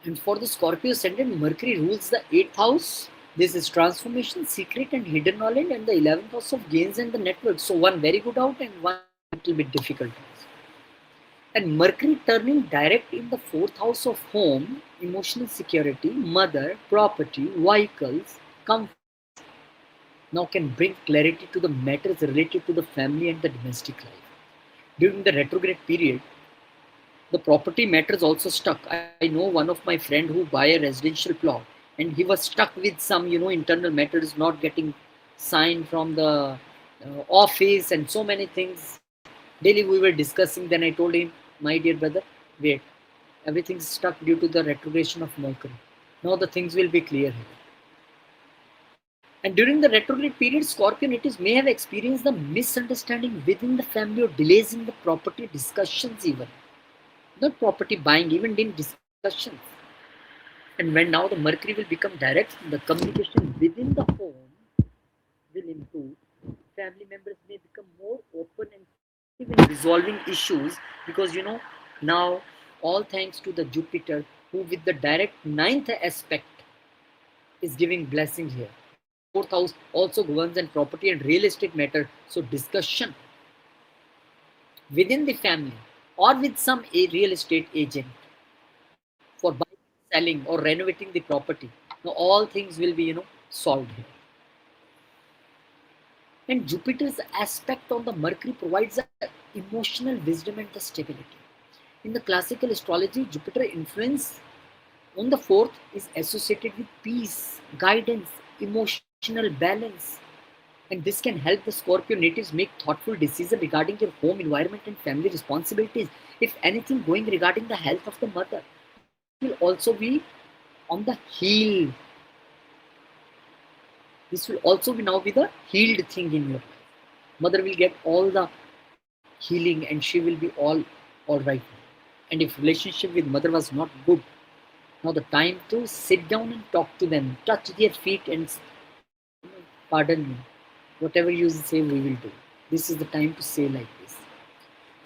And for the Scorpio ascendant, Mercury rules the 8th house. This is transformation, secret and hidden knowledge, and the 11th house of gains and the network. So one very good out and one little bit difficult house. And Mercury turning direct in the 4th house of home, emotional security, mother, property, vehicles, comfort, now can bring clarity to the matters related to the family and the domestic life. During the retrograde period, the property matters also stuck. I know one of my friend who buy a residential plot, and he was stuck with some internal matters not getting signed from the office and so many things. Daily we were discussing. Then I told him, my dear brother, wait, everything's stuck due to the retrogression of Mercury. Now the things will be clear here. And during the retrograde period, Scorpio natives may have experienced the misunderstanding within the family or delays in the property discussions even. Not property buying, even in discussions. And when now the Mercury will become direct, the communication within the home will improve. Family members may become more open and in resolving issues because now all thanks to the Jupiter who with the direct ninth aspect is giving blessings here. Fourth house also governs and property and real estate matter. So discussion within the family or with some real estate agent for buying, selling or renovating the property. Now all things will be solved here. And Jupiter's aspect on the Mercury provides a emotional wisdom and the stability. In the classical astrology, Jupiter influence on the fourth is associated with peace, guidance, emotional balance. And this can help the Scorpio natives make thoughtful decisions regarding their home environment and family responsibilities. If anything going regarding the health of the mother, will also be on the heal. This will also be now be the healed thing in your life. Mother will get all the healing and she will be all right. And if relationship with mother was not good, now the time to sit down and talk to them, touch their feet and pardon me. Whatever you say, we will do. This is the time to say like this.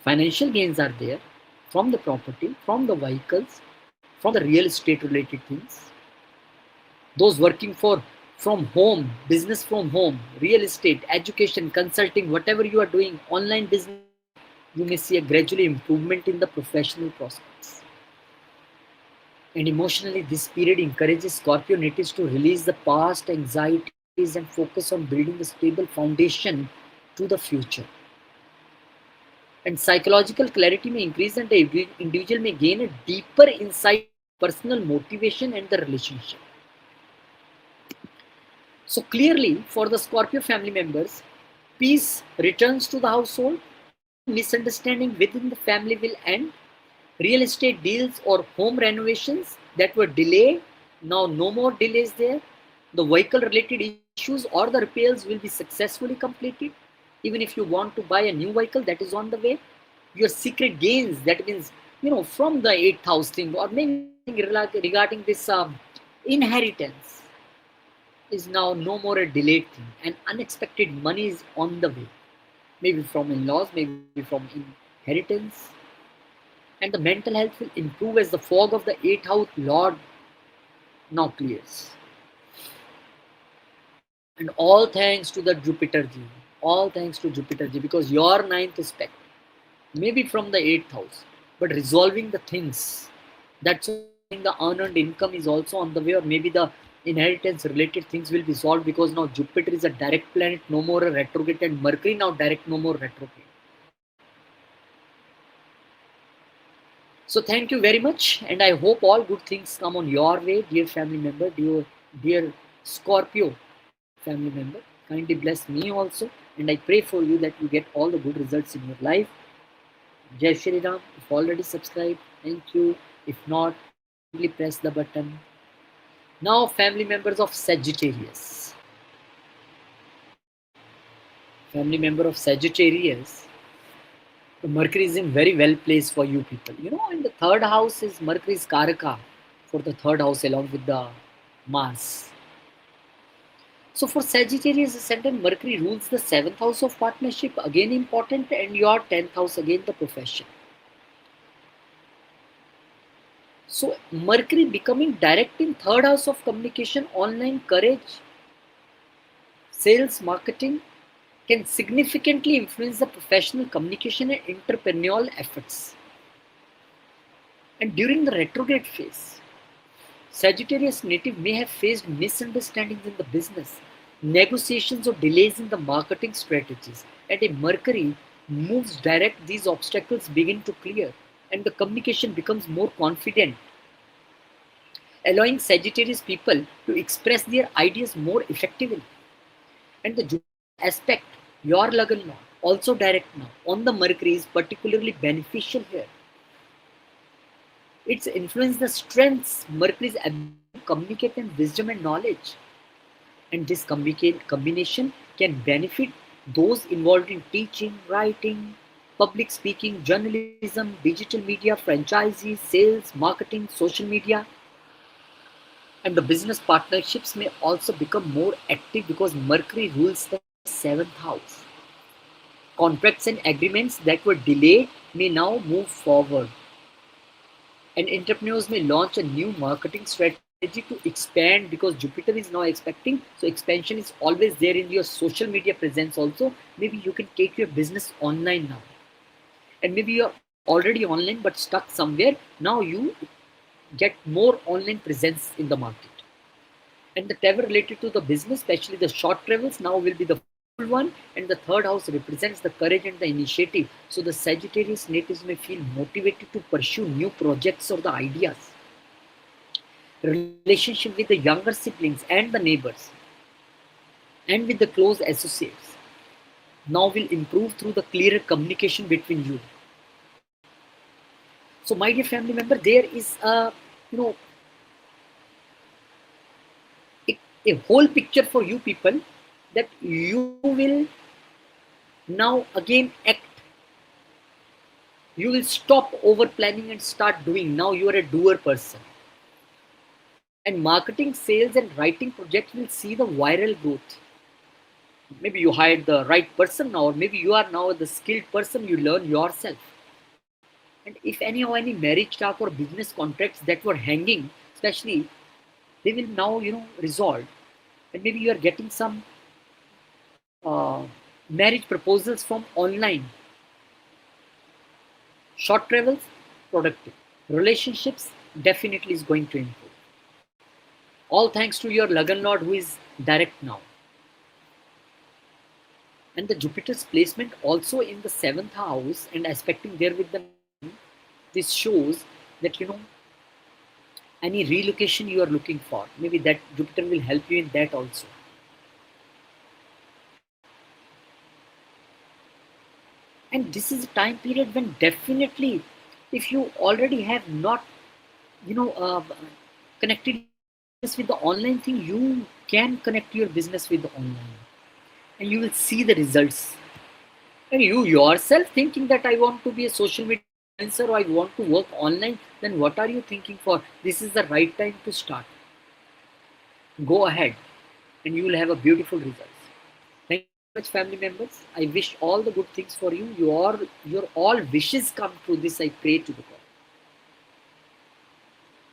Financial gains are there from the property, from the vehicles, from the real estate related things. Those working from home, business from home, real estate, education, consulting, whatever you are doing, online business, you may see a gradual improvement in the professional prospects. And emotionally, this period encourages Scorpio natives to release the past anxieties and focus on building a stable foundation to the future. And psychological clarity may increase and the individual may gain a deeper insight, personal motivation and the relationship. So clearly, for the Scorpio family members, peace returns to the household, misunderstanding within the family will end, real estate deals or home renovations that were delayed, now no more delays there, the vehicle related issues or the repairs will be successfully completed. Even if you want to buy a new vehicle that is on the way, your secret gains, that means from the 8th house thing or maybe regarding this inheritance, is now no more a delayed thing, and unexpected money is on the way, maybe from in-laws, maybe from inheritance. And the mental health will improve as the fog of the 8th house Lord now clears. And all thanks to the Jupiter Ji, all thanks to Jupiter Ji, because your 9th aspect, maybe from the 8th house, but resolving the things, that's the unearned income is also on the way, or maybe the inheritance related things will be solved because now Jupiter is a direct planet, no more a retrograde, and Mercury now direct, no more retrograde. So thank you very much, and I hope all good things come on your way, dear family member, dear Scorpio family member. Kindly bless me also, and I pray for you that you get all the good results in your life. Jai Shri Ram. If already subscribed, thank you. If not, simply press the button. Now, family members of Sagittarius. Family member of Sagittarius. The Mercury is in very well placed for you people. In the 3rd house is Mercury's Karaka for the 3rd house along with the Mars. So for Sagittarius ascendant, Mercury rules the 7th house of partnership, again important, and your 10th house again the profession. So Mercury becoming direct in 3rd house of communication, online, courage, sales, marketing can significantly influence the professional communication and entrepreneurial efforts. And during the retrograde phase, Sagittarius native may have faced misunderstandings in the business, negotiations or delays in the marketing strategies. And if Mercury moves direct, these obstacles begin to clear and the communication becomes more confident. allowing Sagittarius people to express their ideas more effectively. And the Jupiter aspect, your Lagan law, also direct now on the Mercury is particularly beneficial here. Its influence the strengths Mercury's ability to communicate and wisdom and knowledge. And this combination can benefit those involved in teaching, writing, public speaking, journalism, digital media, franchisees, sales, marketing, social media, and the business partnerships may also become more active because Mercury rules the seventh house. Contracts and agreements that were delayed may now move forward, and entrepreneurs may launch a new marketing strategy to expand because Jupiter is now expecting. So expansion is always there in your social media presence also. Maybe you can take your business online now, and maybe you're already online but stuck somewhere. Now you get more online presence in the market. And the whatever related to the business, especially the short travels, now will be the full one. And the third house represents the courage and the initiative. So the Sagittarius natives may feel motivated to pursue new projects or the ideas. Relationship with the younger siblings and the neighbors and with the close associates now will improve through the clearer communication between you. So my dear family member, there is a, you know, a whole picture for you people, that you will now again act. You will stop over planning and start doing. Now you are a doer person. And marketing, sales, and writing projects will see the viral growth. Maybe you hired the right person now, or maybe you are now the skilled person. You learn yourself. And if any marriage talk or business contracts that were hanging, especially, they will now resolve. And maybe you are getting some marriage proposals from online. Short travels, productive. Relationships definitely is going to improve. All thanks to your Lagan Lord who is direct now. And the Jupiter's placement also in the seventh house and aspecting there with the 9, this shows that any relocation you are looking for, maybe that Jupiter will help you in that also. And this is a time period when definitely, if you already have not connected your business with the online thing, you can connect your business with the online, and you will see the results. And you yourself thinking that I want to be a social media influencer or I want to work online, then what are you thinking for? This is the right time to start. Go ahead and you will have a beautiful results. Thank you very much, family members. I wish all the good things for you. Your all wishes come true. This I pray to the God.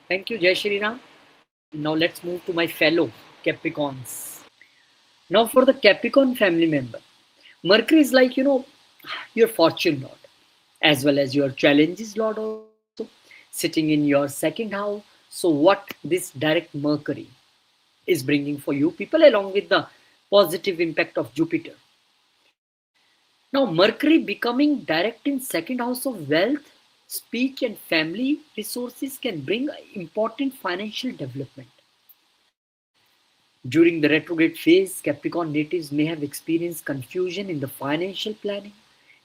Thank you, Jai Shri Ram. Now let's move to my fellow Capricorns. Now for the Capricorn family member, Mercury is like your fortune lord, as well as your challenges lord also, sitting in your second house. So what this direct Mercury is bringing for you people, along with the positive impact of Jupiter. Now Mercury becoming direct in second house of wealth, speech and family resources can bring important financial development. During the retrograde phase, Capricorn natives may have experienced confusion in the financial planning,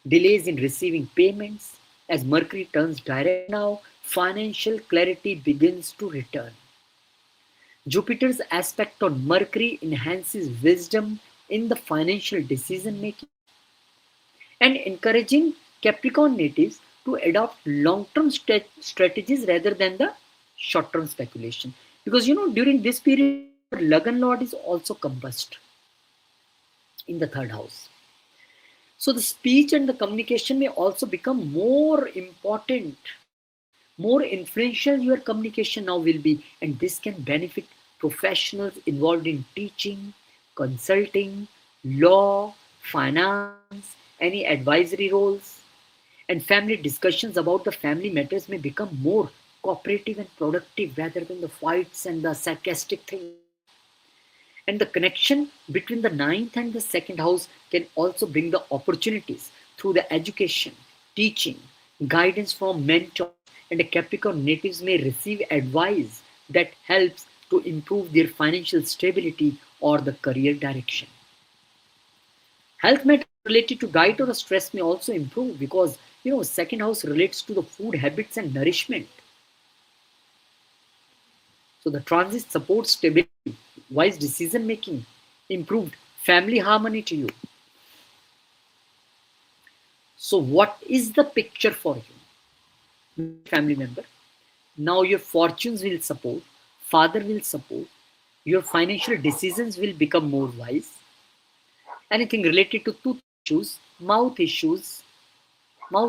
delays in receiving payments. As Mercury turns direct now, financial clarity begins to return. Jupiter's aspect on Mercury enhances wisdom in the financial decision making and encouraging Capricorn natives to adopt long-term strategies rather than the short-term speculation. Because during this period, Lagan Lord is also combust in the third house. So the speech and the communication may also become more important, more influential your communication now will be, and this can benefit professionals involved in teaching, consulting, law, finance, any advisory roles, and family discussions about the family matters may become more cooperative and productive rather than the fights and the sarcastic things. And the connection between the ninth and the second house can also bring the opportunities through the education, teaching, guidance from mentors, and the Capricorn natives may receive advice that helps to improve their financial stability or the career direction. Health matters related to diet or stress may also improve because second house relates to the food habits and nourishment. So the transit supports stability, wise decision making, improved family harmony to you. So what is the picture for you, family member? Now your fortunes will support, father will support, your financial decisions will become more wise. Anything related to tooth issues, mouth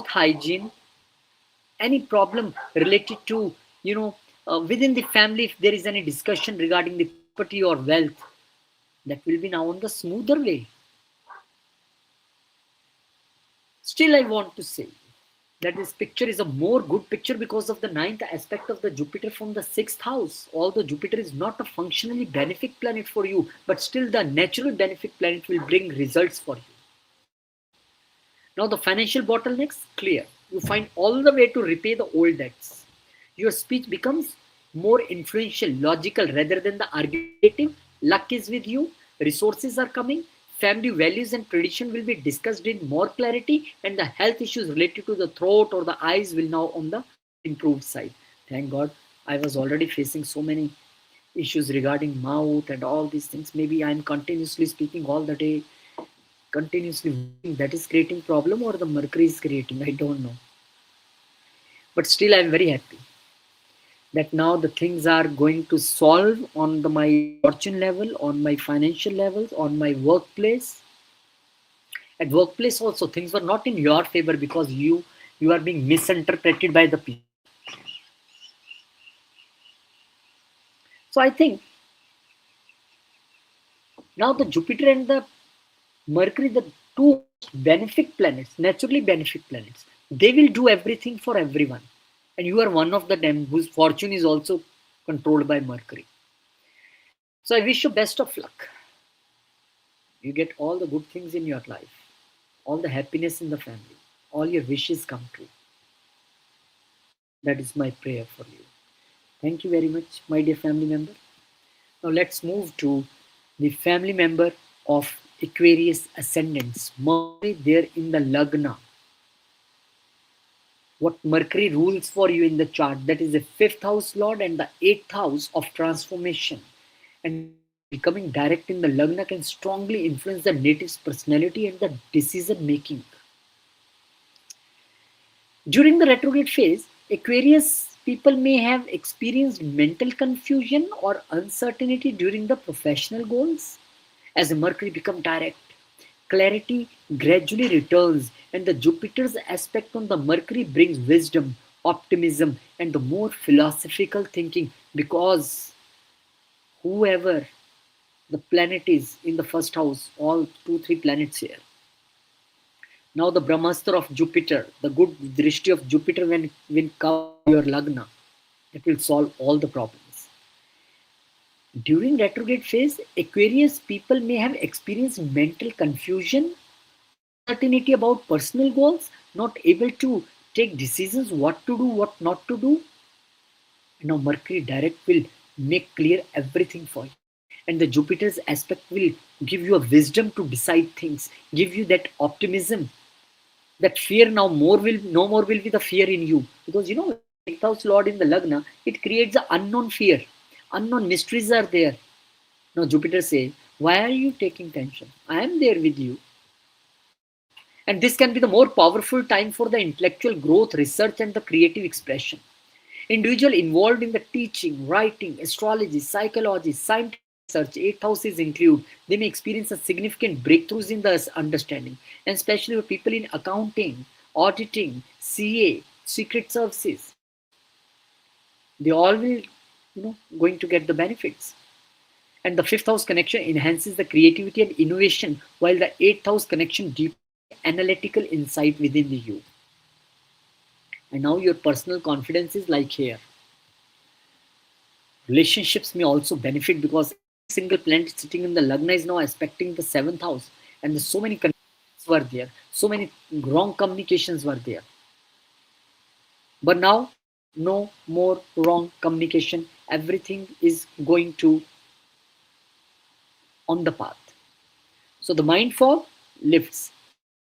hygiene, any problem related to, within the family, if there is any discussion regarding the property or wealth, that will be now on the smoother way. Still, I want to say that this picture is a more good picture because of the ninth aspect of the Jupiter from the sixth house. Although Jupiter is not a functionally benefic planet for you, but still the natural benefic planet will bring results for you. Now the financial bottlenecks, clear. You find all the way to repay the old debts. Your speech becomes more influential, logical rather than the argumentative. Luck is with you, resources are coming, family values and tradition will be discussed in more clarity, and the health issues related to the throat or the eyes will now on the improved side. Thank God, I was already facing so many issues regarding mouth and all these things. Maybe I'm continuously speaking all the day, continuously working, that is creating problem, or the mercury is creating, I don't know. But still I'm very happy that now the things are going to solve on my fortune level, on my financial levels, on my workplace. At workplace also things were not in your favor because you are being misinterpreted by the people. So I think now the Jupiter and the Mercury, the two benefic planets, naturally benefic planets, they will do everything for everyone. And you are one of the them whose fortune is also controlled by Mercury. So I wish you best of luck. You get all the good things in your life, all the happiness in the family, all your wishes come true. That is my prayer for you. Thank you very much, my dear family member. Now let's move to the family member of Aquarius ascendants. Mercury there in the Lagna. What Mercury rules for you in the chart, that is the fifth house lord and the eighth house of transformation. And becoming direct in the Lagna can strongly influence the native's personality and the decision making. During the retrograde phase, Aquarius people may have experienced mental confusion or uncertainty during the professional goals. As the Mercury becomes direct, clarity gradually returns, and the Jupiter's aspect on the Mercury brings wisdom, optimism, and the more philosophical thinking because whoever the planet is in the first house, all two, three planets here. Now the Brahmastra of Jupiter, the good drishti of Jupiter when cover your Lagna, it will solve all the problems. During retrograde phase, Aquarius people may have experienced mental confusion, uncertainty about personal goals, not able to take decisions what to do, what not to do. Now Mercury direct will make clear everything for you. And the Jupiter's aspect will give you a wisdom to decide things, give you that optimism, that fear now no more will be the fear in you. Because eighth house lord in the Lagna, it creates the unknown fear. Unknown mysteries are there. Now Jupiter say, why are you taking tension? I am there with you. And this can be the more powerful time for the intellectual growth, research, and the creative expression. Individual involved in the teaching, writing, astrology, psychology, scientific research, eighth houses include, they may experience a significant breakthroughs in the understanding, and especially for people in accounting, auditing, CA, secret services. They all will, going to get the benefits. And the fifth house connection enhances the creativity and innovation, while the eighth house connection deepens analytical insight within you. And now your personal confidence is like here. Relationships may also benefit because single planet sitting in the Lagna is now aspecting the seventh house, and there's so many connections were there, so many wrong communications were there. But now No more wrong communication. Everything is going to on the path. So the mind fog lifts.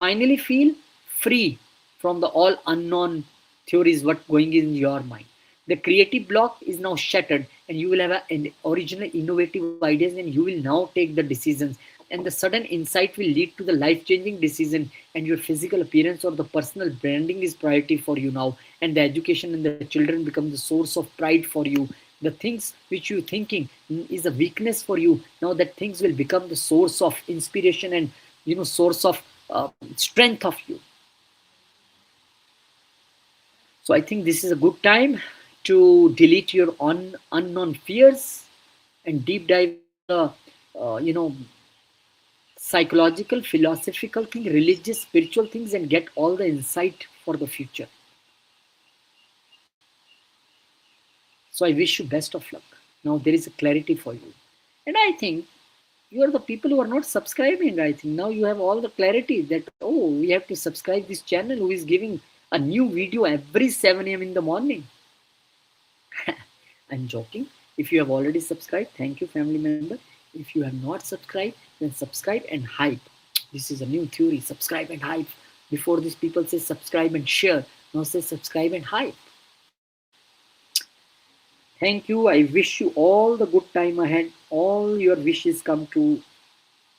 You finally feel free from the all unknown theories what going in your mind. The creative block is now shattered, and you will have an original innovative ideas, and you will now take the decisions, and the sudden insight will lead to the life changing decision, and your physical appearance or the personal branding is priority for you now, and the education and the children become the source of pride for you. The things which you thinking is a weakness for you, now that things will become the source of inspiration and source of strength of you. So I think this is a good time to delete your unknown fears and deep dive into the psychological, philosophical thing, religious, spiritual things, and get all the insight for the future. So I wish you best of luck. Now there is a clarity for you, and I think you are the people who are not subscribing. I think now you have all the clarity that, oh, we have to subscribe this channel who is giving a new video every 7 a.m. in the morning. I'm joking. If you have already subscribed, thank you, family member. If you have not subscribed, then subscribe and hype. This is a new theory. Subscribe and hype. Before this, people say subscribe and share. Now say subscribe and hype. Thank you. I wish you all the good time ahead. All your wishes come true.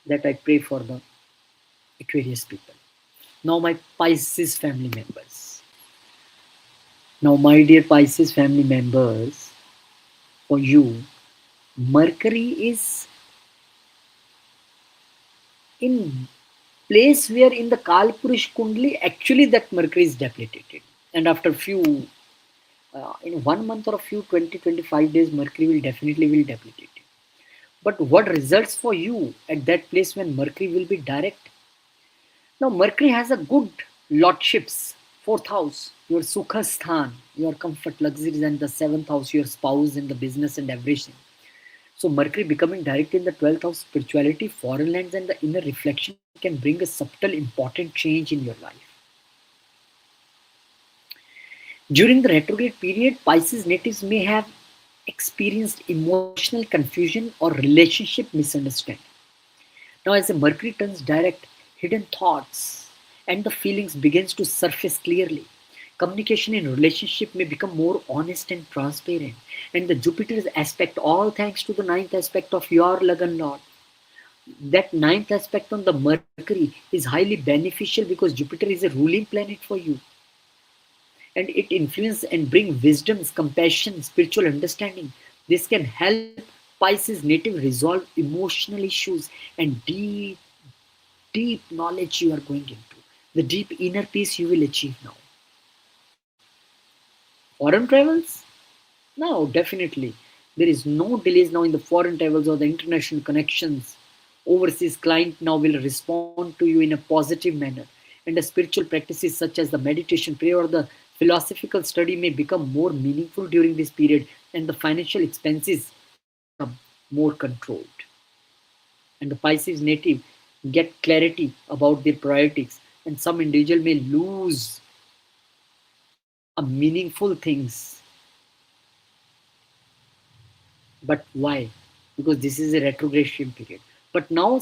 That I pray for the Aquarius people. Now, my Pisces family members. Now, my dear Pisces family members, for you, Mercury is in place where in the Kalpurish Kundli, actually that Mercury is debilitated. And after few, in 1 month or a few 20-25 days, Mercury will definitely will debilitate. But what results for you at that place when Mercury will be direct? Now, Mercury has a good lordships. Fourth house, your Sukha Sthan, your comfort, luxuries, and the seventh house, your spouse and the business and everything. So, Mercury becoming direct in the 12th house, spirituality, foreign lands, and the inner reflection can bring a subtle, important change in your life. During the retrograde period, Pisces natives may have experienced emotional confusion or relationship misunderstanding. Now, as the Mercury turns direct, hidden thoughts and the feelings begins to surface clearly. Communication in relationship may become more honest and transparent. And the Jupiter's aspect, all thanks to the ninth aspect of your Lagan Lord. That ninth aspect on the Mercury is highly beneficial because Jupiter is a ruling planet for you. And it influences and bring wisdoms, compassion, spiritual understanding. This can help Pisces native resolve emotional issues and deep knowledge you are going into. The deep inner peace you will achieve now. Foreign travels? No, definitely. There is no delays now in the foreign travels or the international connections. Overseas client now will respond to you in a positive manner. And the spiritual practices such as the meditation, prayer, or the philosophical study may become more meaningful during this period, and the financial expenses become more controlled. And the Pisces native get clarity about their priorities, and some individual may lose a meaningful things. But why? Because this is a retrogression period. But now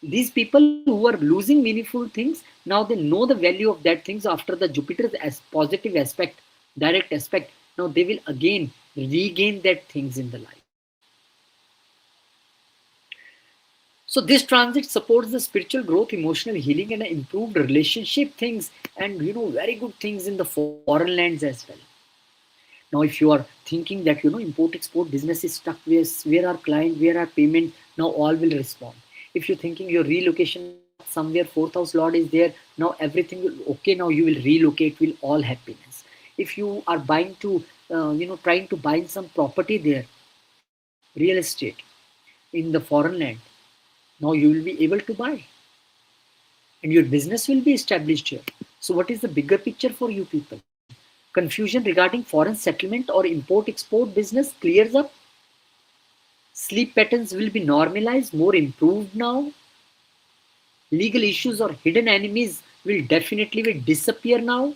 these people who are losing meaningful things, now they know the value of that things after the Jupiter's as positive aspect, direct aspect. Now they will again regain that things in the life. So this transit supports the spiritual growth, emotional healing, and improved relationship things, and very good things in the foreign lands as well. Now, if you are thinking that import export business is stuck, where our client, where our payment, now all will respond. If you're thinking your relocation somewhere, fourth house lord is there, now everything will okay. Now you will relocate, will all happiness. If you are buying to trying to buy some property there, real estate in the foreign land, now you will be able to buy, and your business will be established here. So what is the bigger picture for you people? Confusion regarding foreign settlement or import export business clears up. Sleep patterns will be normalized, more improved now. Legal issues or hidden enemies will definitely disappear now.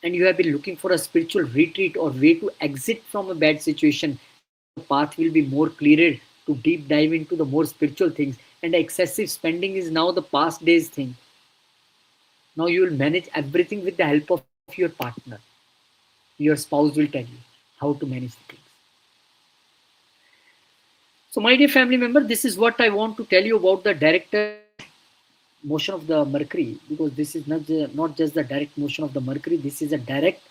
and you have been looking for a spiritual retreat or way to exit from a bad situation, now the path will be more clearer to deep dive into the more spiritual things. And excessive spending is now the past days thing. Now you will manage everything with the help of your partner. Your spouse will tell you how to manage the things. So, my dear family member, this is what I want to tell you about the direct motion of the Mercury, because this is not just the direct motion of the Mercury, this is a direct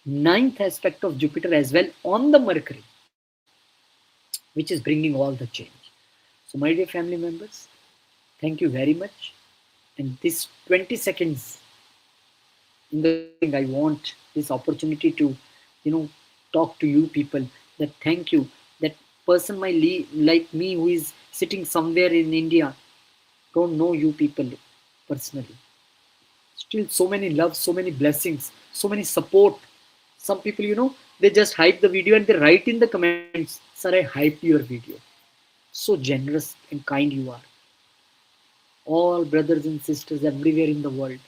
ninth aspect of Jupiter as well on the Mercury, which is bringing all the change. So, my dear family members, thank you very much. And this 20 seconds in the closing, I want this opportunity to, you know, talk to you people that thank you. That person like me who is sitting somewhere in India don't know you people personally. Still, so many love, so many blessings, so many support. Some people, they just hype the video and they write in the comments, "Sir, I hyped your video." So generous and kind you are. All brothers and sisters everywhere in the world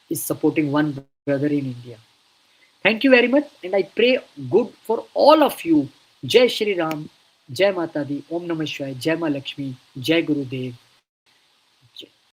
is supporting one brother in India. Thank you very much, and I pray good for all of you. Jai Shri Ram, Jai Mata Di, Om Namah Shivaya, Jai Ma Lakshmi, Jai Gurudev.